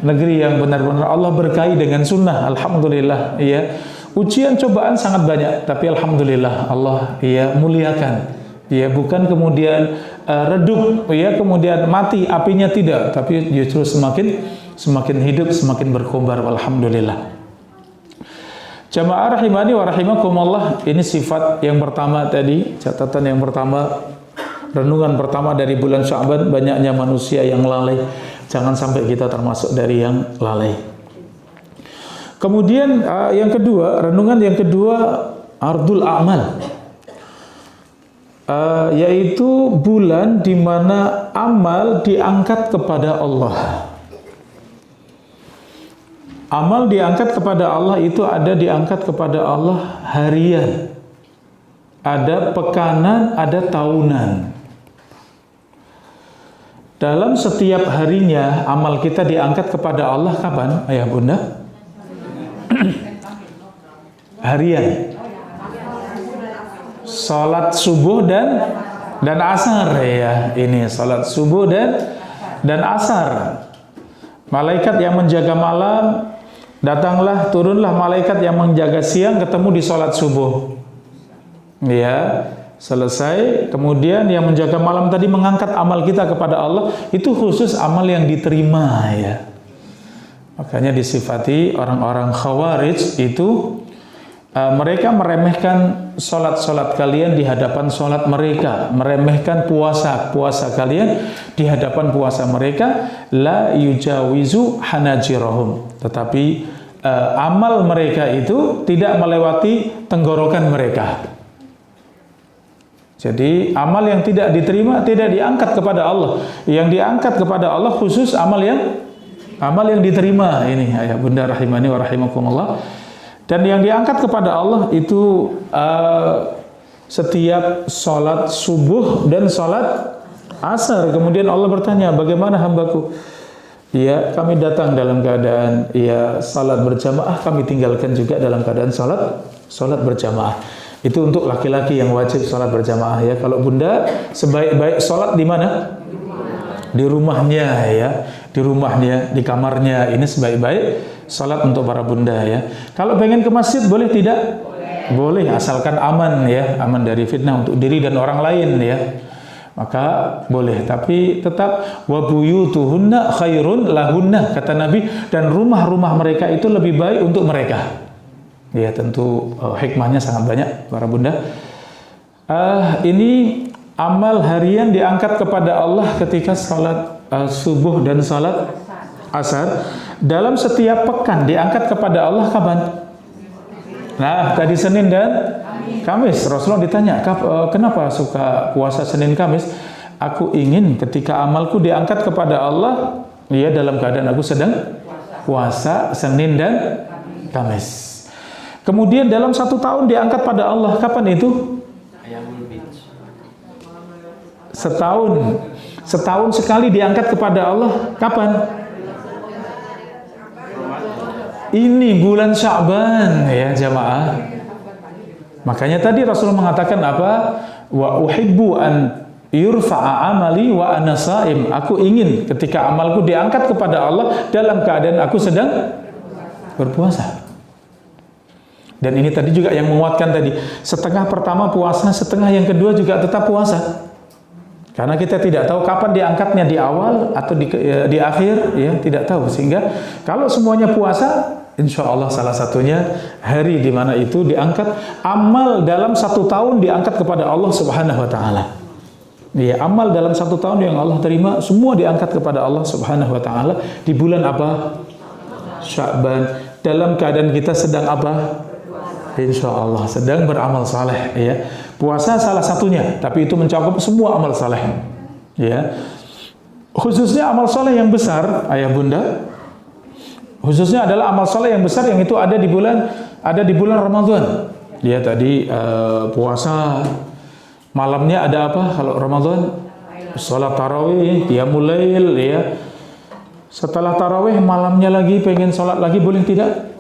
negeri yang benar-benar Allah berkahi dengan Sunnah. Alhamdulillah, ya. Ujian cobaan sangat banyak, tapi alhamdulillah Allah ya muliakan. Ya, bukan kemudian redup ya kemudian mati apinya, tidak, tapi justru semakin hidup, semakin berkobar, alhamdulillah. Jamaah rahimani wa rahimakumullah, ini sifat yang pertama tadi, catatan yang pertama, renungan pertama dari bulan Sya'ban, banyaknya manusia yang lalai. Jangan sampai kita termasuk dari yang lalai. Kemudian yang kedua, renungan yang kedua, ardul a'mal. Yaitu bulan di mana amal diangkat kepada Allah. Amal diangkat kepada Allah itu ada diangkat kepada Allah harian, ada pekanan, ada tahunan. Dalam setiap harinya amal kita diangkat kepada Allah kapan, ayah bunda? Harian. Salat subuh dan asar ya. Ini salat subuh dan asar. Malaikat yang menjaga malam datanglah, turunlah malaikat yang menjaga siang, ketemu di salat subuh. Ya, selesai. Kemudian yang menjaga malam tadi mengangkat amal kita kepada Allah, itu khusus amal yang diterima ya. Makanya disifati orang-orang Khawarij itu mereka meremehkan sholat kalian di hadapan sholat mereka, meremehkan puasa kalian di hadapan puasa mereka. La yujawizu hanajirahum, tetapi amal mereka itu tidak melewati tenggorokan mereka. Jadi amal yang tidak diterima tidak diangkat kepada Allah. Yang diangkat kepada Allah khusus amal yang diterima. Ini ayah bunda rahimani wa rahimakumullah. Dan yang diangkat kepada Allah itu setiap sholat subuh dan sholat asar. Kemudian Allah bertanya, bagaimana hambaku? Ya, kami datang dalam keadaan ya salat berjamaah, kami tinggalkan juga dalam keadaan salat berjamaah. Itu untuk laki-laki yang wajib salat berjamaah ya. Kalau bunda sebaik-baik salat di mana? Di rumahnya ya, di rumahnya, di kamarnya. Ini sebaik-baik salat untuk para bunda ya. Kalau pengen ke masjid boleh tidak? Boleh, asalkan aman ya, aman dari fitnah untuk diri dan orang lain ya. Maka boleh, tapi tetap wa buyutuhunna khairun lahunna, kata Nabi, dan rumah-rumah mereka itu lebih baik untuk mereka. Ya, tentu hikmahnya sangat banyak para bunda. Ini amal harian diangkat kepada Allah ketika salat subuh dan salat asar. Dalam setiap pekan diangkat kepada Allah kapan? Nah, tadi Senin dan Kamis. Rasulullah ditanya, kenapa suka puasa Senin Kamis? Aku ingin ketika amalku diangkat kepada Allah, ya dalam keadaan aku sedang puasa Senin dan Kamis. Kemudian dalam 1 tahun diangkat pada Allah, kapan itu? Setahun sekali diangkat kepada Allah, kapan? Ini bulan Sya'ban ya jamaah. Makanya tadi Rasulullah mengatakan apa? Wa uhibbu an yurfa'a amali wa ana sha'im. Aku ingin ketika amalku diangkat kepada Allah dalam keadaan aku sedang berpuasa. Dan ini tadi juga yang menguatkan tadi, setengah pertama puasa, setengah yang kedua juga tetap puasa. Karena kita tidak tahu kapan diangkatnya, di awal atau di akhir, ya tidak tahu. Sehingga kalau semuanya puasa, insya Allah salah satunya hari di mana itu diangkat, amal dalam 1 tahun diangkat kepada Allah Subhanahu Wa Taala. Ya, amal dalam 1 tahun yang Allah terima semua diangkat kepada Allah Subhanahu Wa Taala di bulan apa? Sya'ban. Dalam keadaan kita sedang apa? Insya Allah sedang beramal saleh, ya. Puasa salah satunya, tapi itu mencakup semua amal saleh, ya. Khususnya amal saleh yang besar, ayah bunda, khususnya adalah amal saleh yang besar yang itu ada di bulan Ramadan. Ya tadi puasa, malamnya ada apa kalau Ramadan? Salat tarawih, qiyamul lail, ya. Setelah tarawih malamnya lagi pengen salat lagi, boleh tidak?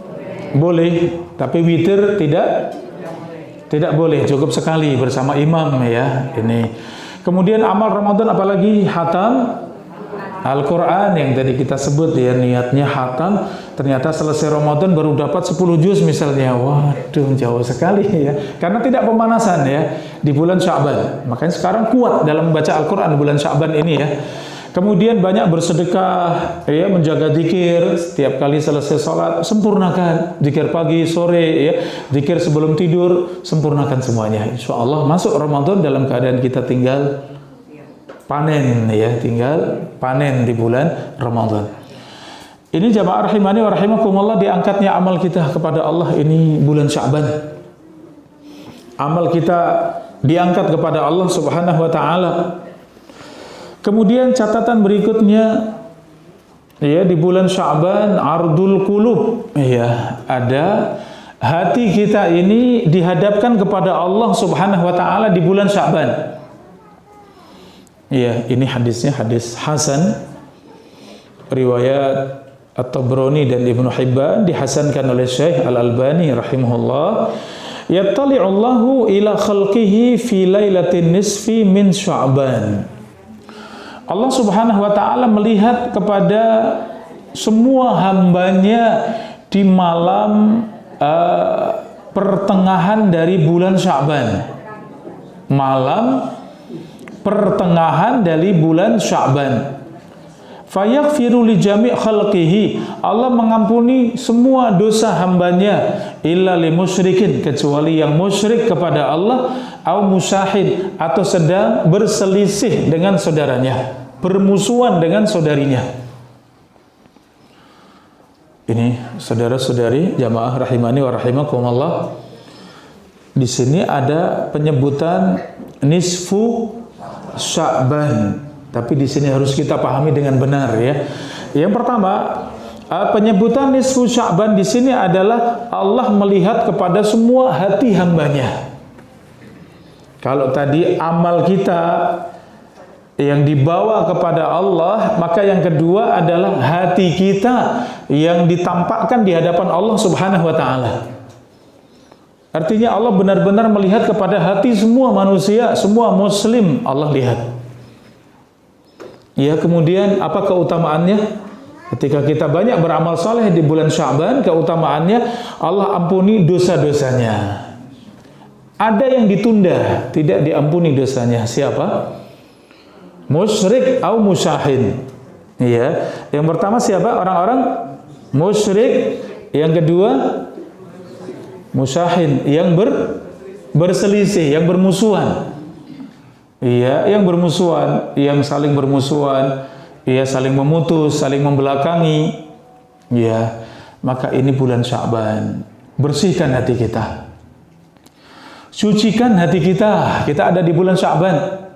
Boleh, tapi witir tidak boleh, cukup sekali bersama imam, ya. Ini. Kemudian amal Ramadan apalagi? Hatam Al-Quran yang tadi kita sebut, ya, niatnya hatam, ternyata selesai Ramadan baru dapat 10 juz misalnya. Waduh, jauh sekali, ya. Karena tidak pemanasan, ya, di bulan Sya'ban. Makanya sekarang kuat dalam membaca Al-Quran di bulan Sya'ban ini, ya. Kemudian banyak bersedekah, ya, menjaga zikir, setiap kali selesai sholat sempurnakan zikir pagi, sore, ya, zikir sebelum tidur, sempurnakan semuanya. Insya Allah masuk Ramadan dalam keadaan kita tinggal panen, ya, tinggal panen di bulan Ramadan. Ini jamaah rahimani wa rahimakumullah, diangkatnya amal kita kepada Allah ini bulan Sya'ban. Amal kita diangkat kepada Allah Subhanahu wa taala. Kemudian catatan berikutnya, ya, di bulan Sya'ban ardul qulub, ya, ada hati kita ini dihadapkan kepada Allah Subhanahu wa taala di bulan Sya'ban. Ya, ini hadisnya hadis hasan, riwayat At-Tabrani dan Ibnu Hibban, dihasankan oleh Syekh Al-Albani rahimahullah. Yattali'ullahu ila khalqihi fi lailatin nisfi min Sya'ban. Allah Subhanahu wa taala melihat kepada semua hambanya di malam pertengahan dari bulan Sya'ban. Malam pertengahan dari bulan Sya'ban. Fayaghfiru li jami' khalqihi. Allah mengampuni semua dosa hambanya, illa li musyrikin, kecuali yang musyrik kepada Allah, au musahid, atau sedang berselisih dengan saudaranya, bermusuhan dengan saudarinya. Ini saudara-saudari jamaah rahimani wa rahimakumullah. Di sini ada penyebutan nisfu Sya'ban. Tapi di sini harus kita pahami dengan benar, ya. Yang pertama, penyebutan nisfu Sya'ban di sini adalah Allah melihat kepada semua hati hambanya. Kalau tadi amal kita yang dibawa kepada Allah, maka yang kedua adalah hati kita yang ditampakkan di hadapan Allah Subhanahu wa taala. Artinya Allah benar-benar melihat kepada hati semua manusia, semua muslim Allah lihat. Ya, kemudian apa keutamaannya? Ketika kita banyak beramal saleh di bulan Sya'ban, keutamaannya Allah ampuni dosa-dosanya. Ada yang ditunda, tidak diampuni dosanya. Siapa? Musyrik atau musyahin. Ya, yang pertama siapa? Orang-orang musyrik. Yang kedua musyahin, yang berselisih, yang bermusuhan. Iya, yang bermusuhan, yang saling bermusuhan, ya saling memutus, saling membelakangi, ya, maka ini bulan Sya'ban. Bersihkan hati kita, sucikan hati kita. Kita ada di bulan Sya'ban.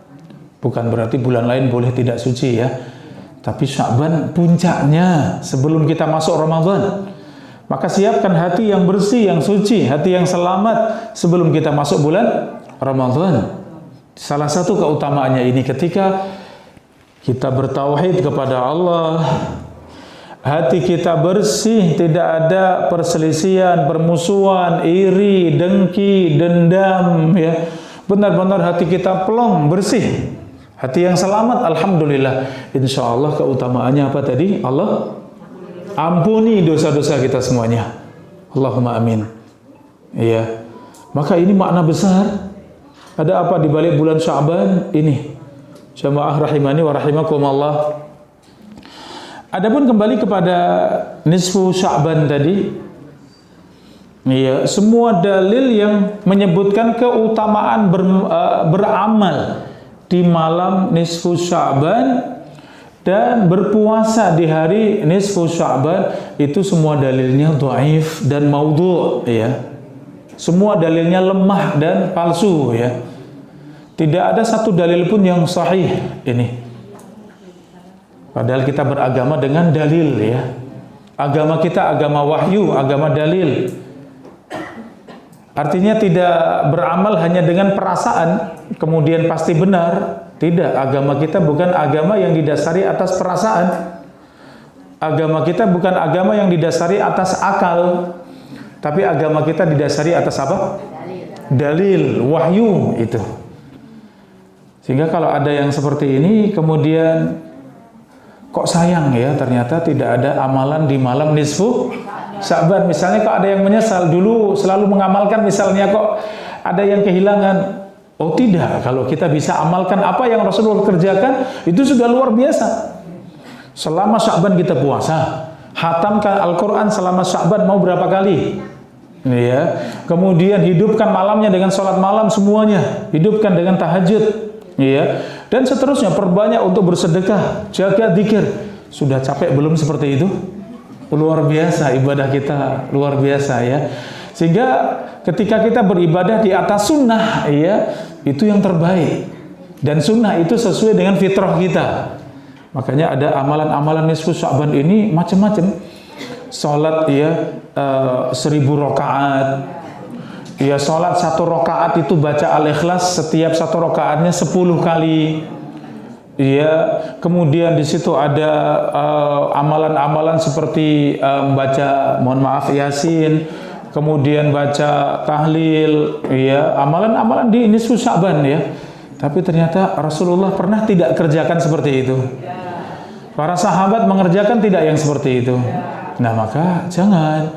Bukan berarti bulan lain boleh tidak suci ya, tapi Sya'ban puncaknya sebelum kita masuk Ramadan. Maka siapkan hati yang bersih, yang suci, hati yang selamat sebelum kita masuk bulan Ramadan. Salah satu keutamaannya ini ketika kita bertauhid kepada Allah, hati kita bersih, tidak ada perselisihan, permusuhan, iri, dengki, dendam, ya. Benar-benar hati kita plong, bersih. Hati yang selamat, alhamdulillah. Insya Allah keutamaannya apa tadi? Allah ampuni dosa-dosa kita semuanya. Allahumma amin. Iya. Maka ini makna besar. Ada apa di balik bulan Sya'ban ini? Jamaah rahimani wa rahimakumullah. Adapun kembali kepada nisfu Sya'ban tadi, iya, semua dalil yang menyebutkan keutamaan beramal di malam nisfu Sya'ban dan berpuasa di hari nisfu Sya'ban itu semua dalilnya dhaif dan maudhu', ya. Semua dalilnya lemah dan palsu, ya. Tidak ada satu dalil pun yang sahih ini. Padahal kita beragama dengan dalil, ya. Agama kita agama wahyu, agama dalil. Artinya tidak beramal hanya dengan perasaan kemudian pasti benar. Tidak, agama kita bukan agama yang didasari atas perasaan. Agama kita bukan agama yang didasari atas akal. Tapi agama kita didasari atas apa? Dalil, wahyu itu. Sehingga kalau ada yang seperti ini kemudian kok sayang ya, ternyata tidak ada amalan di malam nisfu Sya'ban. Misalnya kok ada yang menyesal, dulu selalu mengamalkan, misalnya kok ada yang kehilangan. Oh tidak, kalau kita bisa amalkan apa yang Rasulullah kerjakan, itu sudah luar biasa. Selama Sya'ban kita puasa, hatamkan Al-Quran selama Sya'ban mau berapa kali? Ya. Kemudian hidupkan malamnya dengan sholat malam semuanya, hidupkan dengan tahajud, ya. Dan seterusnya, perbanyak untuk bersedekah, jaga zikir. Sudah capek belum seperti itu? Luar biasa ibadah kita, luar biasa ya. Sehingga ketika kita beribadah di atas sunnah, ya, itu yang terbaik. Dan sunnah itu sesuai dengan fitrah kita. Makanya ada amalan-amalan nisfu Sya'ban ini macam-macam. Salat ya 1000 rakaat. Ya, salat 1 rakaat itu baca Al-Ikhlas setiap 1 rakaatnya 10 kali. Ya, kemudian di situ ada amalan-amalan seperti membaca, mohon maaf, Yasin, kemudian baca tahlil, ya, amalan-amalan di nisfu Sya'ban ya. Tapi ternyata Rasulullah pernah tidak kerjakan seperti itu. Para sahabat mengerjakan tidak yang seperti itu. Nah, maka jangan.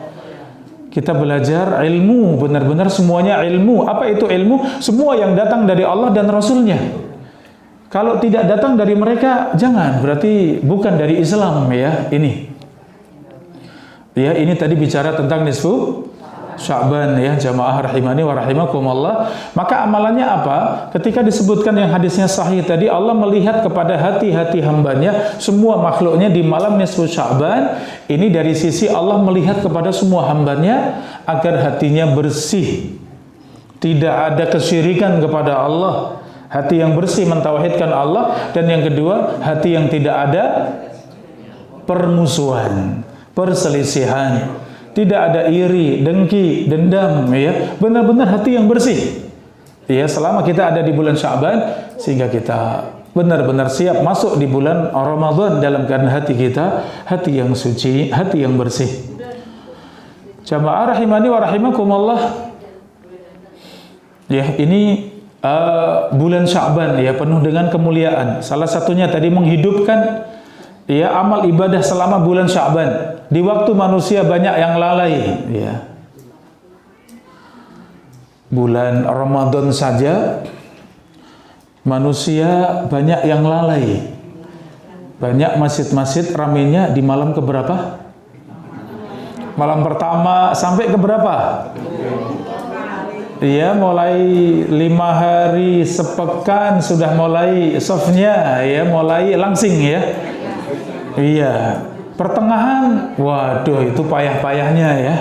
Kita belajar ilmu, benar-benar semuanya ilmu. Apa itu ilmu? Semua yang datang dari Allah dan Rasulnya. Kalau tidak datang dari mereka, jangan. Berarti bukan dari Islam ya ini. Ya, ini tadi bicara tentang nisfu Sya'ban ya, jamaah rahimani wa rahimakumullah. Maka amalannya apa? Ketika disebutkan yang hadisnya sahih tadi, Allah melihat kepada hati-hati hambanya, semua makhluknya di malam nisfu Sya'ban. Ini dari sisi Allah melihat kepada semua hambanya agar hatinya bersih, tidak ada kesyirikan kepada Allah, hati yang bersih mentauhidkan Allah. Dan yang kedua, hati yang tidak ada permusuhan, perselisihan, tidak ada iri, dengki, dendam, ya. Benar-benar hati yang bersih. Ya, selama kita ada di bulan Sya'ban, sehingga kita benar-benar siap masuk di bulan Ramadan dalam keadaan hati kita hati yang suci, hati yang bersih. Jamaah rahimani wa rahimakumullah. Ya, ini bulan Sya'ban ya, penuh dengan kemuliaan. Salah satunya tadi menghidupkan ya amal ibadah selama bulan Sya'ban. Di waktu manusia banyak yang lalai, ya. Bulan Ramadan saja manusia banyak yang lalai. Banyak masjid-masjid ramainya di malam keberapa? Malam pertama sampai keberapa? Ya, mulai 5 hari, sepekan sudah mulai softnya ya, mulai langsing ya. Iya, pertengahan, waduh itu payah-payahnya ya.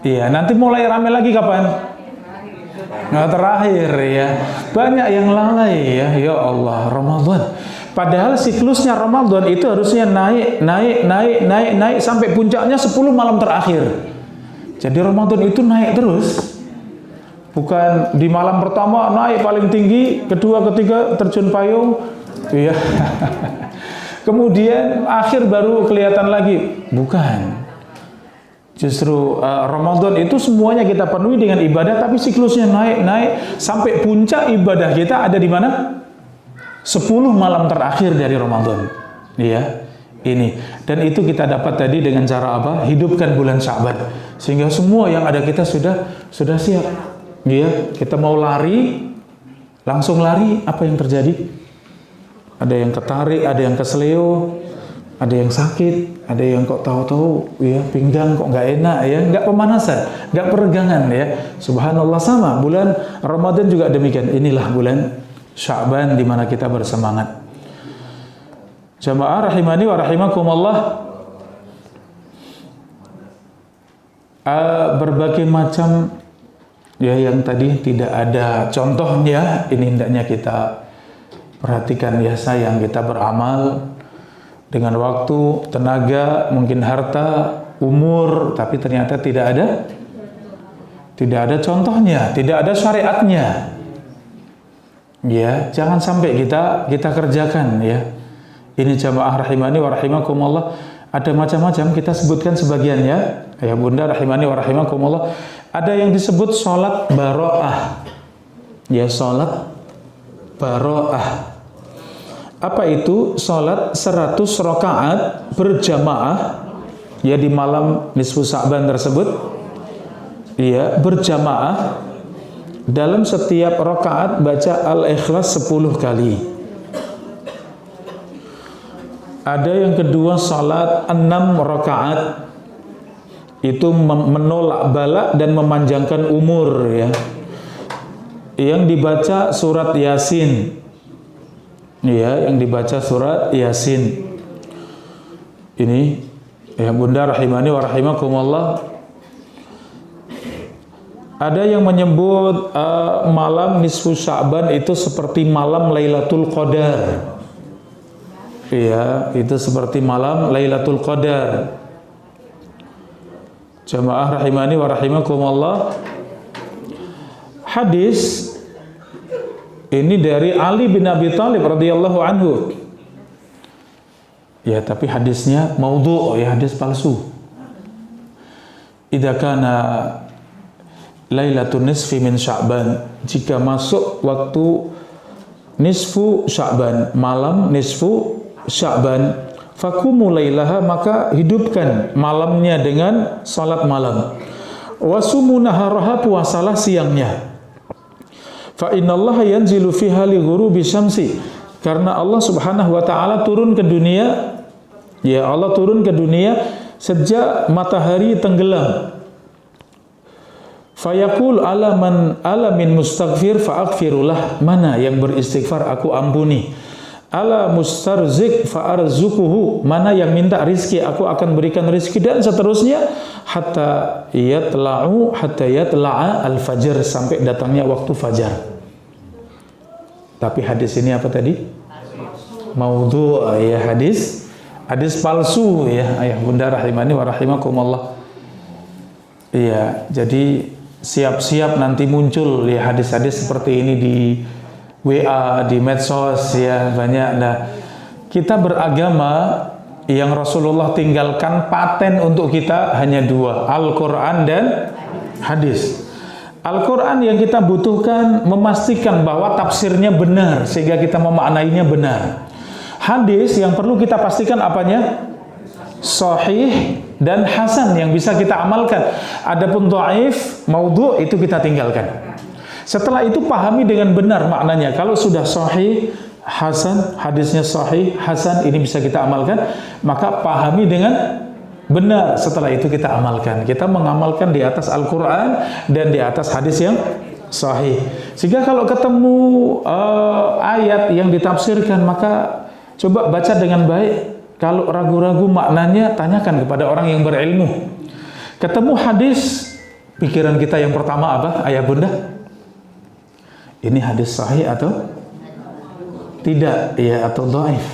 Iya, nanti mulai rame lagi kapan? Nah, terakhir ya. Banyak yang lalai ya. Ya Allah, Ramadan. Padahal siklusnya Ramadan itu harusnya naik sampai puncaknya 10 malam terakhir. Jadi Ramadan itu naik terus. Bukan di malam pertama naik paling tinggi, kedua, ketiga terjun payung. Iya. Kemudian akhir baru kelihatan lagi. Bukan. Justru Ramadan itu semuanya kita penuhi dengan ibadah, tapi siklusnya naik sampai puncak ibadah kita ada di mana? 10 malam terakhir dari Ramadan. Iya, ini. Dan itu kita dapat tadi dengan cara apa? Hidupkan bulan Sya'ban. Sehingga semua yang ada kita sudah siap. Iya, kita mau lari, langsung lari, apa yang terjadi? Ada yang ketarik, ada yang keseleo, ada yang sakit, ada yang kok tahu-tahu ya pinggang kok nggak enak ya, nggak pemanasan, nggak peregangan ya. Subhanallah, sama bulan Ramadan juga demikian. Inilah bulan Sya'ban di mana kita bersemangat. Jamaah rahimani wa rahimakumullah, berbagai macam ya yang tadi tidak ada contohnya, ini hendaknya kita perhatikan ya sayang, kita beramal dengan waktu, tenaga, mungkin harta, umur, tapi ternyata tidak ada contohnya, tidak ada syariatnya. Ya, jangan sampai kita kerjakan ya. Ini jamaah rahimani wa rahimakumullah, ada macam-macam, kita sebutkan sebagiannya. Ya Bunda rahimani wa rahimakumullah, ada yang disebut sholat baro'ah. Ya, sholat baro'ah. Apa itu? Sholat 100 rakaat berjamaah ya di malam nisfu Sya'ban tersebut. Ya, berjamaah. Dalam setiap rakaat baca Al-Ikhlas 10 kali. Ada yang kedua salat 6 rakaat. Itu menolak bala dan memanjangkan umur ya. Yang dibaca surat Yasin. Ya, yang dibaca surat Yasin. Ini ya Bunda rahimani wa rahimakumullah. Ada yang menyebut malam nisfu Sya'ban itu seperti malam Lailatul Qadar. Iya, itu seperti malam Lailatul Qadar. Jamaah rahimani wa rahimakumullah. Hadis ini dari Ali bin Abi Thalib radhiyallahu anhu. Ya, tapi hadisnya maudhu', ya hadis palsu. Idza kana Lailatul nisfi min Sya'ban, jika masuk waktu nisfu Sya'ban, malam nisfu Sya'ban, fakumu lailaha, maka hidupkan malamnya dengan salat malam. Wasumu naharaha, puasalah siangnya. Fa innallaha yanzilu fiha li ghurubi syamsi, karena Allah Subhanahu wa taala turun ke dunia, ya Allah turun ke dunia sejak matahari tenggelam. Fayaqul alamin mustaghfir fa'aghfirullah, mana yang beristighfar aku ampuni. Ala mustarzik fa'arzukuhu, mana yang minta rizki aku akan berikan rizki, dan seterusnya hatta yatla'a al-fajr, sampai datangnya waktu fajar. Tapi hadis ini apa tadi? Maudhu', ya hadis palsu ya ayah bunda rahimani wa rahimakumullah. Iya, jadi siap-siap nanti muncul ya hadis-hadis seperti ini di WA, di medsos ya banyak. Nah, kita beragama yang Rasulullah tinggalkan paten untuk kita hanya dua, Al-Quran dan hadis. Al-Quran yang kita butuhkan memastikan bahwa tafsirnya benar sehingga kita memaknainya benar. Hadis yang perlu kita pastikan apanya? Sahih dan hasan yang bisa kita amalkan. Adapun dhaif, maudhu' itu kita tinggalkan. Setelah itu pahami dengan benar maknanya. Kalau sudah sahih, hasan, hadisnya sahih, hasan, ini bisa kita amalkan, maka pahami dengan benar. Setelah itu kita amalkan. Kita mengamalkan di atas Al-Quran dan di atas hadis yang sahih. Sehingga kalau ketemu ayat yang ditafsirkan, maka coba baca dengan baik. Kalau ragu-ragu maknanya, tanyakan kepada orang yang berilmu. Ketemu hadis, pikiran kita yang pertama apa, ayah bunda? Ini hadis sahih atau tidak, ya, atau dhaif?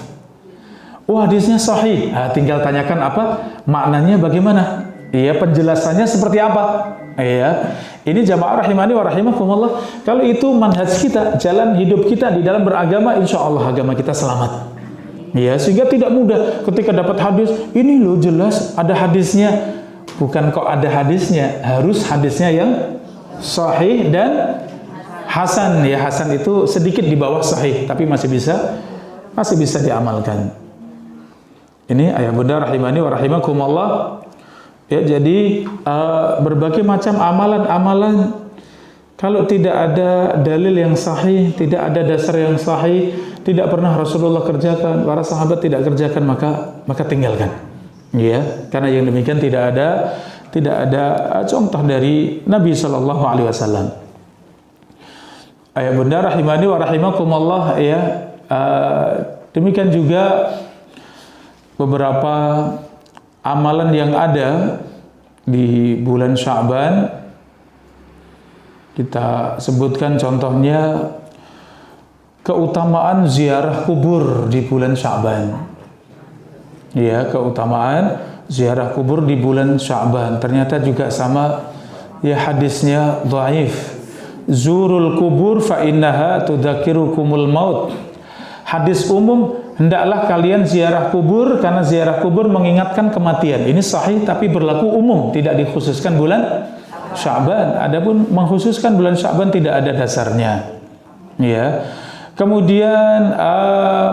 Oh, hadisnya sahih. Nah, tinggal tanyakan apa maknanya, bagaimana? Iya, penjelasannya seperti apa? Iya. Ini jamaah rahimani wa rahimakumullah. Kalau itu manhaj kita, jalan hidup kita di dalam beragama, insya Allah agama kita selamat. Ya, sehingga tidak mudah ketika dapat hadis, ini loh jelas ada hadisnya. Bukan kok ada hadisnya, harus hadisnya yang sahih dan hasan. Ya, hasan itu sedikit di bawah sahih, tapi masih bisa diamalkan. Ini ayah bunda rahimani wa rahimakumullah. Ya, jadi berbagai macam amalan-amalan, kalau tidak ada dalil yang sahih, tidak ada dasar yang sahih, tidak pernah Rasulullah kerjakan, para sahabat tidak kerjakan, maka tinggalkan. Ya, karena yang demikian tidak ada contoh dari Nabi Shallallahu Alaihi Wasallam. Ayah bunda rahimani wa rahimakumullah, ya, demikian juga beberapa amalan yang ada di bulan Sya'ban. Kita sebutkan contohnya keutamaan ziarah kubur di bulan Sya'ban. Ya, keutamaan ziarah kubur di bulan Sya'ban. Ternyata juga sama, ya, hadisnya dhaif. Zurul kubur fa innaha tudzakirukumul maut. Hadis umum, hendaklah kalian ziarah kubur karena ziarah kubur mengingatkan kematian. Ini sahih tapi berlaku umum, tidak dikhususkan bulan Sya'ban. Adapun mengkhususkan bulan Sya'ban tidak ada dasarnya. Ya. Kemudian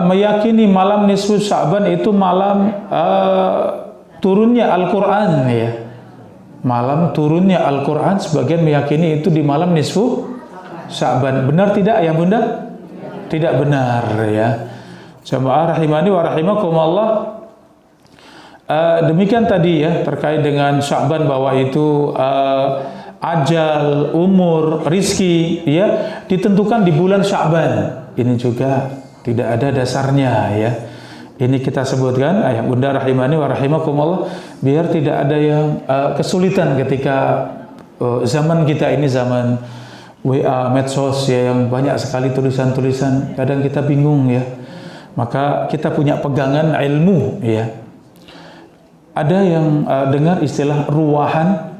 meyakini malam nisfu Sya'ban itu malam turunnya Al-Qur'an, ya. Malam turunnya Al-Qur'an, sebagian meyakini itu di malam nisfu Sya'ban. Benar tidak ya bunda? Tidak benar, ya. Jamaah rahimani wa rahimakumullah. Demikian tadi, ya, terkait dengan Sya'ban, bahwa itu ajal, umur, rizki, ya, ditentukan di bulan Sya'ban. Ini juga tidak ada dasarnya, ya. Ini kita sebutkan, ayah bunda rahimani wa rahimakumullah, biar tidak ada yang kesulitan ketika zaman kita ini zaman WA, medsos, ya, yang banyak sekali tulisan-tulisan, kadang kita bingung, ya. Maka kita punya pegangan ilmu, ya. Ada yang dengar istilah ruwahan,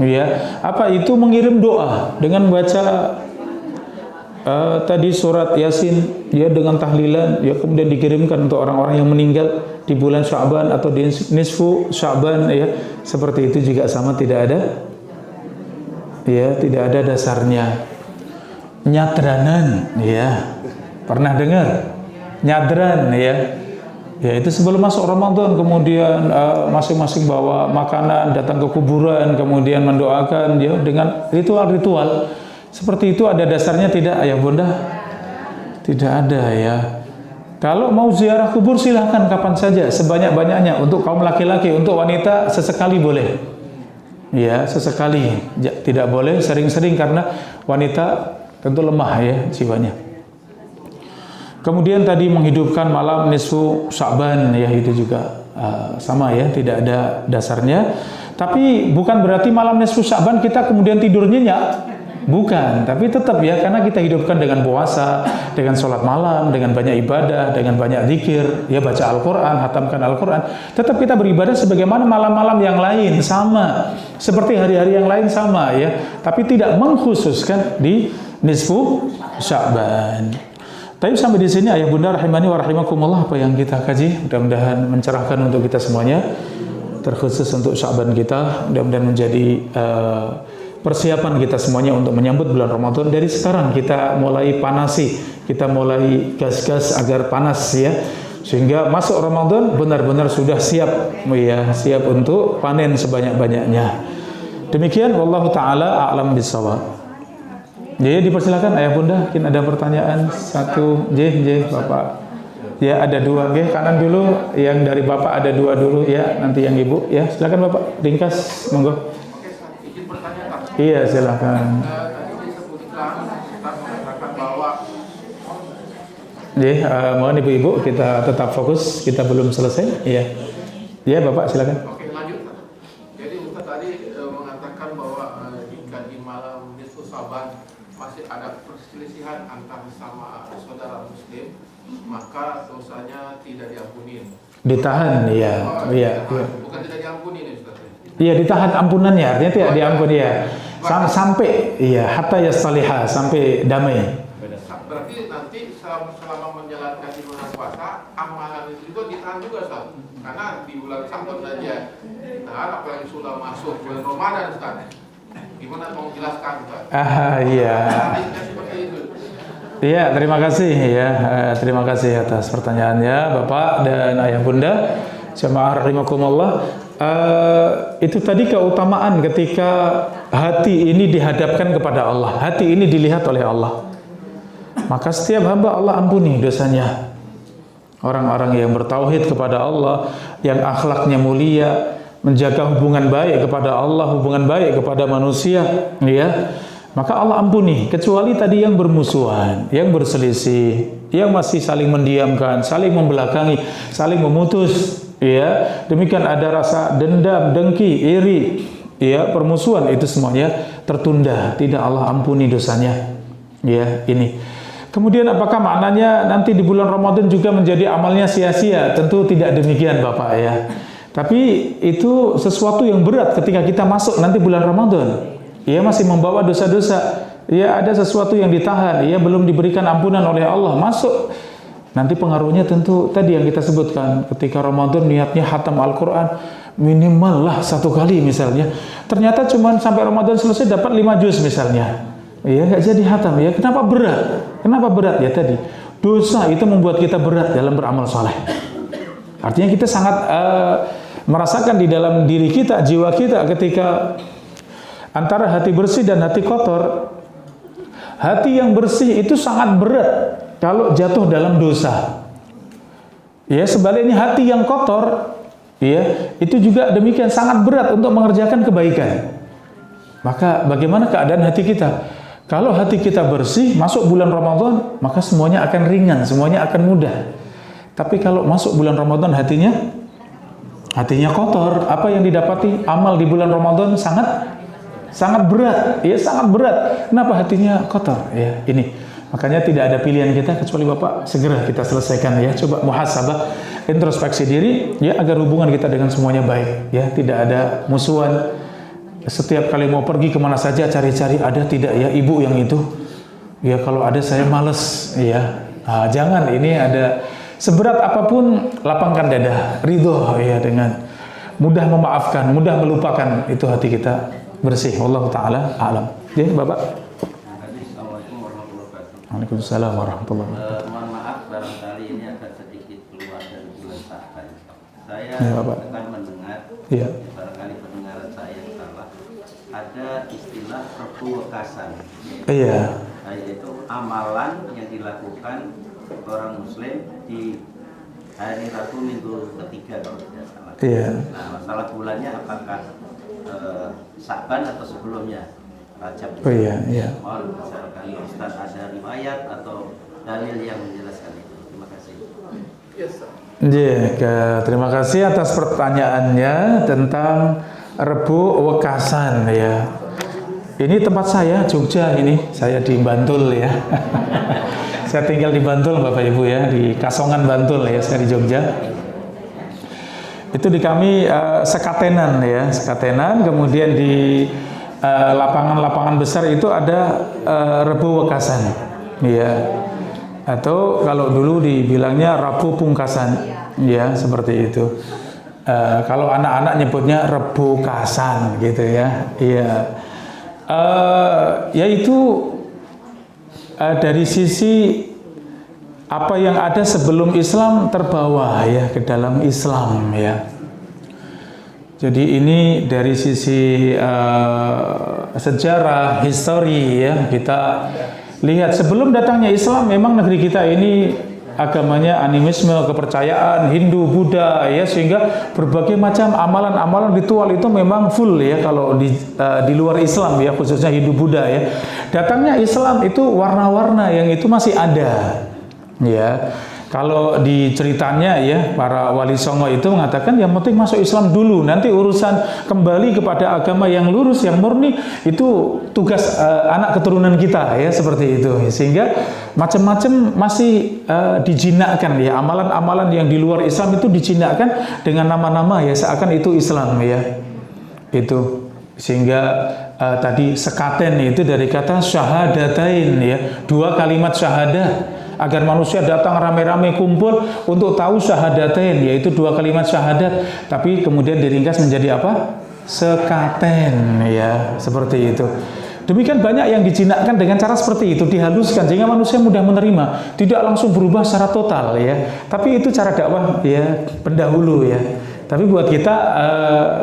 ya. Apa itu? Mengirim doa dengan baca tadi surat Yasin, ya, dengan tahlilan, ya, kemudian dikirimkan untuk orang-orang yang meninggal di bulan Sya'ban atau di nisfu Sya'ban, ya. Seperti itu juga sama, tidak ada, ya, tidak ada dasarnya. Nyadranan, ya, pernah dengar nyadran, ya, ya, itu sebelum masuk Ramadan, kemudian masing-masing bawa makanan, datang ke kuburan, kemudian mendoakan, ya, dengan ritual-ritual seperti itu. Ada dasarnya tidak, ayah bunda? Tidak ada, ya. Kalau mau ziarah kubur silahkan kapan saja, sebanyak-banyaknya. Untuk kaum laki-laki, untuk wanita sesekali boleh, ya, sesekali, tidak boleh sering-sering karena wanita tentu lemah, ya, jiwanya. Kemudian tadi menghidupkan malam nisfu Sya'ban, ya, itu juga sama, ya, tidak ada dasarnya. Tapi bukan berarti malam nisfu Sya'ban kita kemudian tidur nyenyak. Bukan, tapi tetap, ya, karena kita hidupkan dengan puasa, dengan sholat malam, dengan banyak ibadah, dengan banyak zikir, ya, baca Al-Quran, hatamkan Al-Quran. Tetap kita beribadah sebagaimana malam-malam yang lain, sama. Seperti hari-hari yang lain, sama, ya. Tapi tidak mengkhususkan di nisfu Sya'ban. Tapi sampai di sini ayah bunda rahimani wa rahimakumullah, apa yang kita kaji mudah-mudahan mencerahkan untuk kita semuanya, terkhusus untuk Sya'ban kita. Mudah-mudahan menjadi persiapan kita semuanya untuk menyambut bulan Ramadan. Dari sekarang kita mulai panasi, kita mulai gas-gas agar panas, ya, sehingga masuk Ramadan benar-benar sudah siap, ya, siap untuk panen sebanyak-banyaknya. Demikian, wallahu taala a'lam bishawab. Jadi dipersilakan ayah bunda, mungkin ada pertanyaan satu, bapak, ya, ada dua, kanan dulu, yang dari bapak ada dua dulu, ya, nanti yang ibu, ya, silakan bapak, ringkas, monggo. Iya, silakan. mohon ibu-ibu kita tetap fokus, kita belum selesai. Iya. Iya, Bapak silakan. Oke, lanjut. Jadi Ustaz tadi mengatakan bahwa jika di malam nisfu Sa'ban masih ada perselisihan antara sama saudara muslim, maka dosanya tidak diampuni. Ditahan, iya. Iya. Bukan tidak diampuni nih Ustaz. Iya, ditahan ampunannya, artinya tidak diampuni ya. Sampai hatta yastaliha, sampai damai. Berarti nanti selama menjalankan di bulan puasa, amalan itu juga ditahan juga Ustaz. Karena di bulan Sa'ban aja ditahan, apalagi sudah masuk bulan Ramadan Ustaz. Gimana mau jelaskan Ustaz? Iya. Seperti itu. Iya, terima kasih ya. Terima kasih atas pertanyaannya Bapak dan Ayah Bunda. Jamaah rahimakumullah. Itu tadi keutamaan ketika hati ini dihadapkan kepada Allah, hati ini dilihat oleh Allah, maka setiap hamba Allah ampuni dosanya. Orang-orang yang bertauhid kepada Allah, yang akhlaknya mulia, menjaga hubungan baik kepada Allah, hubungan baik kepada manusia, ya, maka Allah ampuni. Kecuali tadi yang bermusuhan, yang berselisih, yang masih saling mendiamkan, saling membelakangi, saling memutus, ya, demikian ada rasa dendam, dengki, iri, ya, permusuhan, itu semuanya tertunda, tidak Allah ampuni dosanya, ya. Ini kemudian apakah maknanya nanti di bulan Ramadan juga menjadi amalnya sia-sia? Tentu tidak demikian Bapak ya. Tapi itu sesuatu yang berat ketika kita masuk nanti bulan Ramadan. Ia masih membawa dosa-dosa. Ia ada sesuatu yang ditahan. Ia belum diberikan ampunan oleh Allah. Masuk. Nanti pengaruhnya tentu tadi yang kita sebutkan. Ketika Ramadan niatnya khatam Al-Quran. Minimal lah 1 kali misalnya. Ternyata cuma sampai Ramadan selesai dapat 5 juz misalnya. Ya, nggak jadi khatam ya. Kenapa berat? Kenapa berat? Ya tadi dosa itu membuat kita berat dalam beramal saleh. Artinya kita sangat merasakan di dalam diri kita, jiwa kita ketika antara hati bersih dan hati kotor. Hati yang bersih itu sangat berat kalau jatuh dalam dosa. Ya, sebaliknya hati yang kotor, ya, itu juga demikian sangat berat untuk mengerjakan kebaikan. Maka bagaimana keadaan hati kita? Kalau hati kita bersih, masuk bulan Ramadan, maka semuanya akan ringan, semuanya akan mudah. Tapi kalau masuk bulan Ramadan hatinya kotor, apa yang didapati amal di bulan Ramadan sangat berat, ya sangat berat. Kenapa hatinya kotor? Ya ini, makanya tidak ada pilihan kita kecuali Bapak segera kita selesaikan ya. Coba muhasabah, introspeksi diri, ya agar hubungan kita dengan semuanya baik, ya tidak ada musuhan. Setiap kali mau pergi kemana saja cari-cari ada tidak ya ibu yang itu, ya kalau ada saya males, ya jangan. Ini ada seberat apapun lapangkan dada, ridho ya dengan mudah memaafkan, mudah melupakan, itu hati kita bersih. Wallahu taala a'lam. Ya Bapak. Assalamualaikum warahmatullahi wabarakatuh. Waalaikumsalam warahmatullahi wabarakatuh. Mohon maaf barangkali ini agak sedikit keluar dari bulan Sa'ban. Saya Ya, Bapak. akan mendengar, Iya. barangkali pendengaran saya yang salah. Ada istilah perpuwekasan, Iya. yaitu amalan yang dilakukan orang Muslim di hari Rabu minggu ketiga kalau tidak salah. Iya. Nah, masalah bulannya apakah Sa'ban atau sebelumnya Rajab? Oh iya, iya. Mohon misalkan Ustaz ada riwayat atau dalil yang menjelaskan itu. Terima kasih. Yes, Terima kasih atas pertanyaannya tentang Rebu Wekasan ya. Ini tempat saya Jogja, ini saya di Bantul ya. Saya tinggal di Bantul Bapak Ibu ya, di Kasongan Bantul ya, saya di Jogja. Itu di kami sekatenan ya, sekatenan. Kemudian di lapangan-lapangan besar itu ada Rebu Wekasan ya. Atau kalau dulu dibilangnya Rabu Pungkasan ya, seperti itu. Kalau anak-anak nyebutnya Rebukasan gitu ya. Iya. Yaitu dari sisi apa yang ada sebelum Islam terbawa ya ke dalam Islam ya. Jadi ini dari sisi sejarah, histori ya, kita lihat sebelum datangnya Islam memang negeri kita ini agamanya animisme, kepercayaan Hindu, Buddha ya, sehingga berbagai macam amalan-amalan ritual itu memang full ya kalau di luar Islam ya, khususnya Hindu, Buddha ya. Datangnya Islam itu warna-warna yang itu masih ada Ya, kalau di ceritanya ya para wali songo itu mengatakan yang penting masuk Islam dulu, nanti urusan kembali kepada agama yang lurus, yang murni itu tugas anak keturunan kita ya, seperti itu. Sehingga macam-macam masih dijinakkan ya, amalan-amalan yang di luar Islam itu dijinakkan dengan nama-nama ya, seakan itu Islam ya. Itu sehingga tadi sekaten itu dari kata syahadatain ya, dua kalimat syahadah, agar manusia datang rame-rame kumpul untuk tahu syahadatain, yaitu dua kalimat syahadat, tapi kemudian diringkas menjadi apa? Sekaten ya, seperti itu. Demikian banyak yang dijinakkan dengan cara seperti itu, dihaluskan sehingga manusia mudah menerima, tidak langsung berubah secara total ya. Tapi itu cara dakwah ya pendahulu ya. Tapi buat kita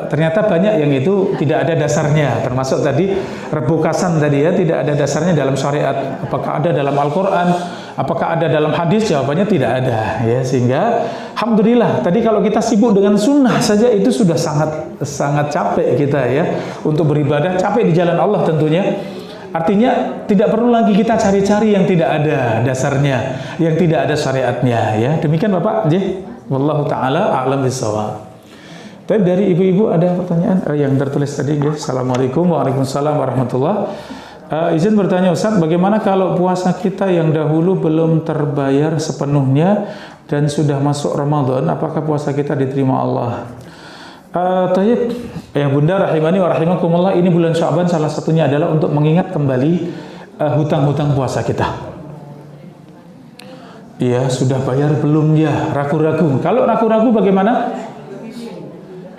ternyata banyak yang itu tidak ada dasarnya, termasuk tadi rebukasan tadi ya, tidak ada dasarnya dalam syariat. Apakah ada dalam Al-Quran? Apakah ada dalam hadis? Jawabannya tidak ada ya. Sehingga alhamdulillah tadi kalau kita sibuk dengan sunnah saja itu sudah sangat capek kita ya untuk beribadah, capek di jalan Allah tentunya. Artinya tidak perlu lagi kita cari-cari yang tidak ada dasarnya, yang tidak ada syariatnya ya. Demikian Bapak, wallahu taala a'lam bishawab. Tapi dari ibu-ibu ada pertanyaan yang tertulis tadi ya. Assalamualaikum warahmatullahi wabarakatuh. Izin bertanya Ustaz, bagaimana kalau puasa kita yang dahulu belum terbayar sepenuhnya dan sudah masuk Ramadan, apakah puasa kita diterima Allah? Tayyib, ya Bunda rahimani wa rahimakumullah, ini bulan Sya'ban salah satunya adalah untuk mengingat kembali hutang-hutang puasa kita. Iya, sudah bayar belum ya? Ragu-ragu. Kalau ragu-ragu bagaimana?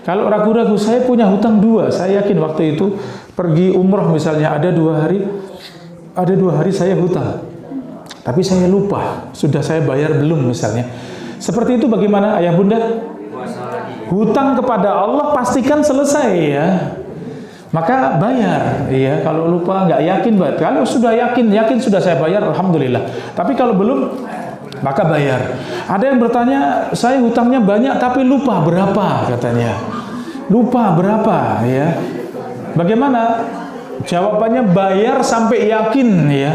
Kalau ragu-ragu, saya punya hutang 2, saya yakin waktu itu pergi umroh misalnya ada 2 hari saya hutang, tapi saya lupa sudah saya bayar belum misalnya. Seperti itu bagaimana ayah bunda? Hutang kepada Allah pastikan selesai ya, maka bayar ya. Kalau lupa nggak yakin, kalau sudah yakin sudah saya bayar, alhamdulillah. Tapi kalau belum, maka bayar. Ada yang bertanya, saya hutangnya banyak tapi lupa berapa katanya. Lupa berapa ya. Bagaimana? Jawabannya bayar sampai yakin ya.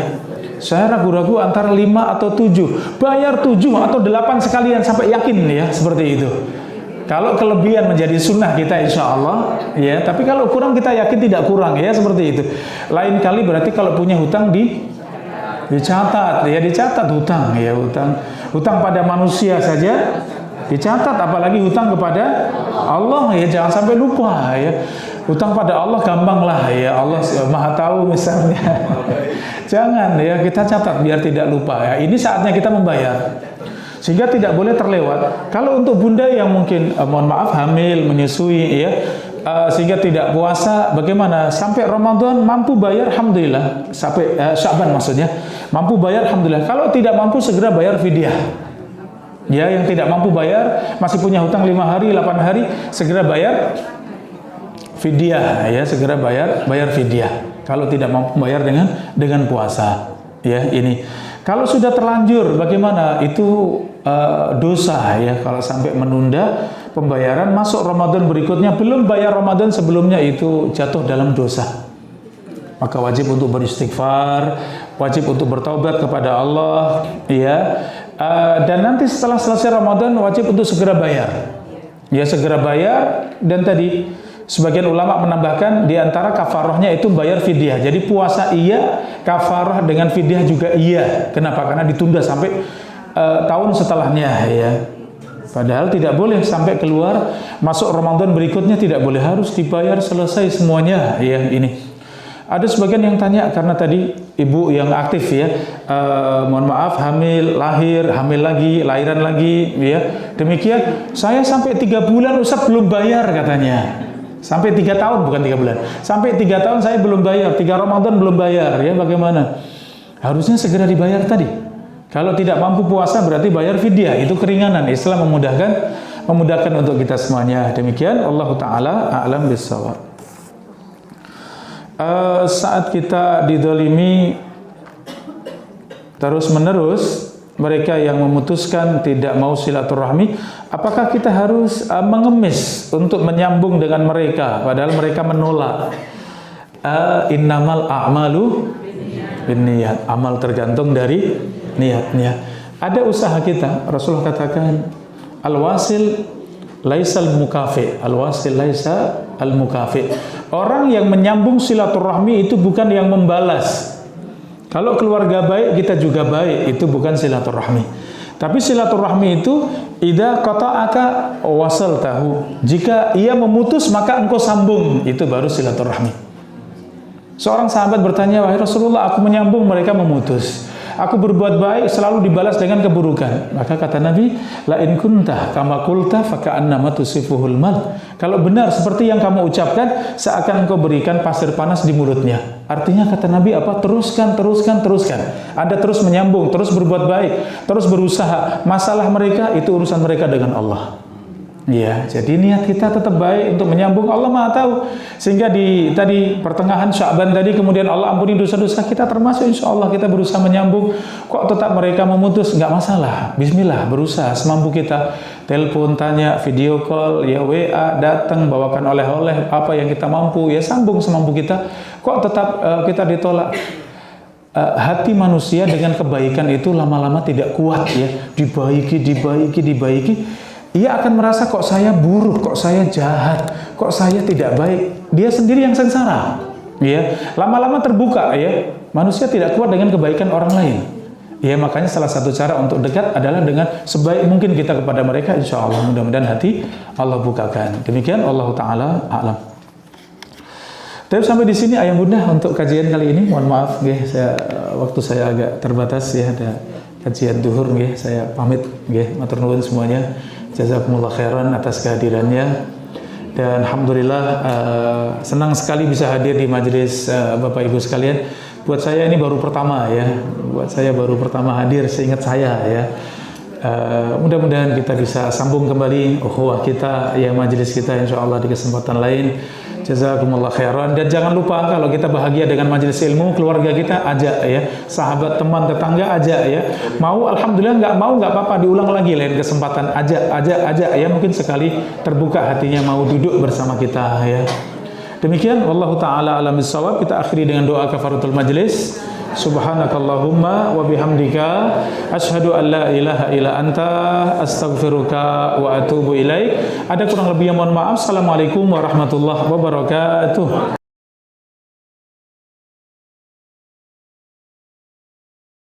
Saya ragu-ragu antara 5 atau 7. Bayar 7 atau 8 sekalian sampai yakin ya, seperti itu. Kalau kelebihan menjadi sunnah kita insya Allah ya, tapi kalau kurang kita yakin tidak kurang ya, seperti itu. Lain kali berarti kalau punya hutang dicatat ya, dicatat hutang ya, hutang pada manusia saja dicatat, apalagi hutang kepada Allah ya, jangan sampai lupa ya. Hutang pada Allah gampang lah ya, Allah Maha tahu misalnya. Jangan ya, kita catat biar tidak lupa ya. Ini saatnya kita membayar, sehingga tidak boleh terlewat. Kalau untuk bunda yang mungkin mohon maaf hamil, menyusui ya, sehingga tidak puasa, bagaimana? Sampai Ramadan mampu bayar, alhamdulillah. Sampai Sya'ban maksudnya mampu bayar, alhamdulillah. Kalau tidak mampu segera bayar fidyah. Ya, yang tidak mampu bayar, masih punya hutang 5 hari, 8 hari, segera bayar fidyah ya, segera bayar fidyah. Kalau tidak mampu bayar dengan puasa ya. Ini kalau sudah terlanjur bagaimana? Itu dosa ya, kalau sampai menunda pembayaran, masuk Ramadan berikutnya belum bayar Ramadan sebelumnya, itu jatuh dalam dosa. Maka wajib untuk beristighfar, wajib untuk bertaubat kepada Allah ya. Dan nanti setelah selesai Ramadan wajib untuk segera bayar ya, segera bayar. Dan tadi sebagian ulama menambahkan di antara kafarahnya itu bayar fidyah. Jadi puasa iya, kafarah dengan fidyah juga iya. Kenapa? Karena ditunda sampai tahun setelahnya ya. Padahal tidak boleh sampai keluar masuk Ramadan berikutnya, tidak boleh, harus dibayar selesai semuanya ya. Ini ada sebagian yang tanya karena tadi ibu yang aktif ya, mohon maaf hamil, lahir, hamil lagi, lahiran lagi ya. Demikian, saya sampai 3 bulan Ustaz belum bayar katanya. Sampai 3 tahun, bukan 3 bulan. Sampai 3 tahun saya belum bayar, 3 Ramadan belum bayar ya, bagaimana? Harusnya segera dibayar tadi. Kalau tidak mampu puasa berarti bayar fidyah, itu keringanan. Islam memudahkan untuk kita semuanya. Demikian, Allah Ta'ala a'lam bishawab. Saat kita didolimi terus menerus, mereka yang memutuskan tidak mau silaturahmi, apakah kita harus mengemis untuk menyambung dengan mereka padahal mereka menolak? Innamal a'malu binniyat, amal tergantung dari niatnya. Ada usaha kita. Rasulullah katakan, al-wasil laisal mukafi, al-wasil laisa al-mukafi. Orang yang menyambung silaturahmi itu bukan yang membalas. Kalau keluarga baik, kita juga baik, itu bukan silaturahmi. Tapi silaturahmi itu idza qata'aka wasaltahu. Jika ia memutus maka engkau sambung, itu baru silaturahmi. Seorang sahabat bertanya, "Wahai Rasulullah, aku menyambung, mereka memutus. Aku berbuat baik selalu dibalas dengan keburukan." Maka kata Nabi, "La in kunta kama qulta fa ka'annama tusifuhul mal." Kalau benar seperti yang kamu ucapkan, seakan engkau berikan pasir panas di mulutnya. Artinya kata Nabi apa? Teruskan. Anda terus menyambung, terus berbuat baik, terus berusaha. Masalah mereka itu urusan mereka dengan Allah. Ya, jadi niat kita tetap baik untuk menyambung. Allah Maha tahu. Sehingga di tadi pertengahan Sya'ban tadi kemudian Allah ampuni dosa-dosa kita, termasuk insya Allah kita berusaha menyambung. Kok tetap mereka memutus? Nggak masalah. Bismillah, berusaha semampu kita. Telepon, tanya, video call, ya WA, datang, bawakan oleh-oleh apa yang kita mampu, ya sambung semampu kita. Kok tetap kita ditolak? Hati manusia dengan kebaikan itu lama-lama tidak kuat ya. Dibaiki. Ia akan merasa kok saya buruk, kok saya jahat, kok saya tidak baik. Dia sendiri yang sengsara. Ya, lama-lama terbuka ya. Manusia tidak kuat dengan kebaikan orang lain. Ya, makanya salah satu cara untuk dekat adalah dengan sebaik mungkin kita kepada mereka. Insya Allah mudah-mudahan hati Allah bukakan. Demikian Allah Taala a'lam. Tapi sampai di sini ayah bunda untuk kajian kali ini. Mohon maaf, waktu saya agak terbatas ya. Ada kajian duhur, saya pamit, matur nuwun semuanya. Jazakumullah khairan atas kehadirannya. Dan alhamdulillah senang sekali bisa hadir di majelis Bapak Ibu sekalian. Buat saya ini baru pertama ya. Buat saya baru pertama hadir seingat saya ya. Mudah-mudahan kita bisa sambung kembali ukhuwah kita ya, majelis kita insyaallah di kesempatan lain. Jazakumullah khairan. Dan jangan lupa kalau kita bahagia dengan majelis ilmu, keluarga kita ajak ya, sahabat, teman, tetangga ajak ya. Mau alhamdulillah, nggak mau nggak apa-apa, diulang lagi lain kesempatan. Ajak ya, mungkin sekali terbuka hatinya mau duduk bersama kita ya. Demikian wallahu taala alam bissawab. Kita akhiri dengan doa kafaratul majlis. Subhanakallahumma wa bihamdika asyhadu an la ilaha illa anta astaghfiruka wa atubu ilaik. Ada kurang lebihnya mohon maaf. Assalamualaikum warahmatullahi wabarakatuh.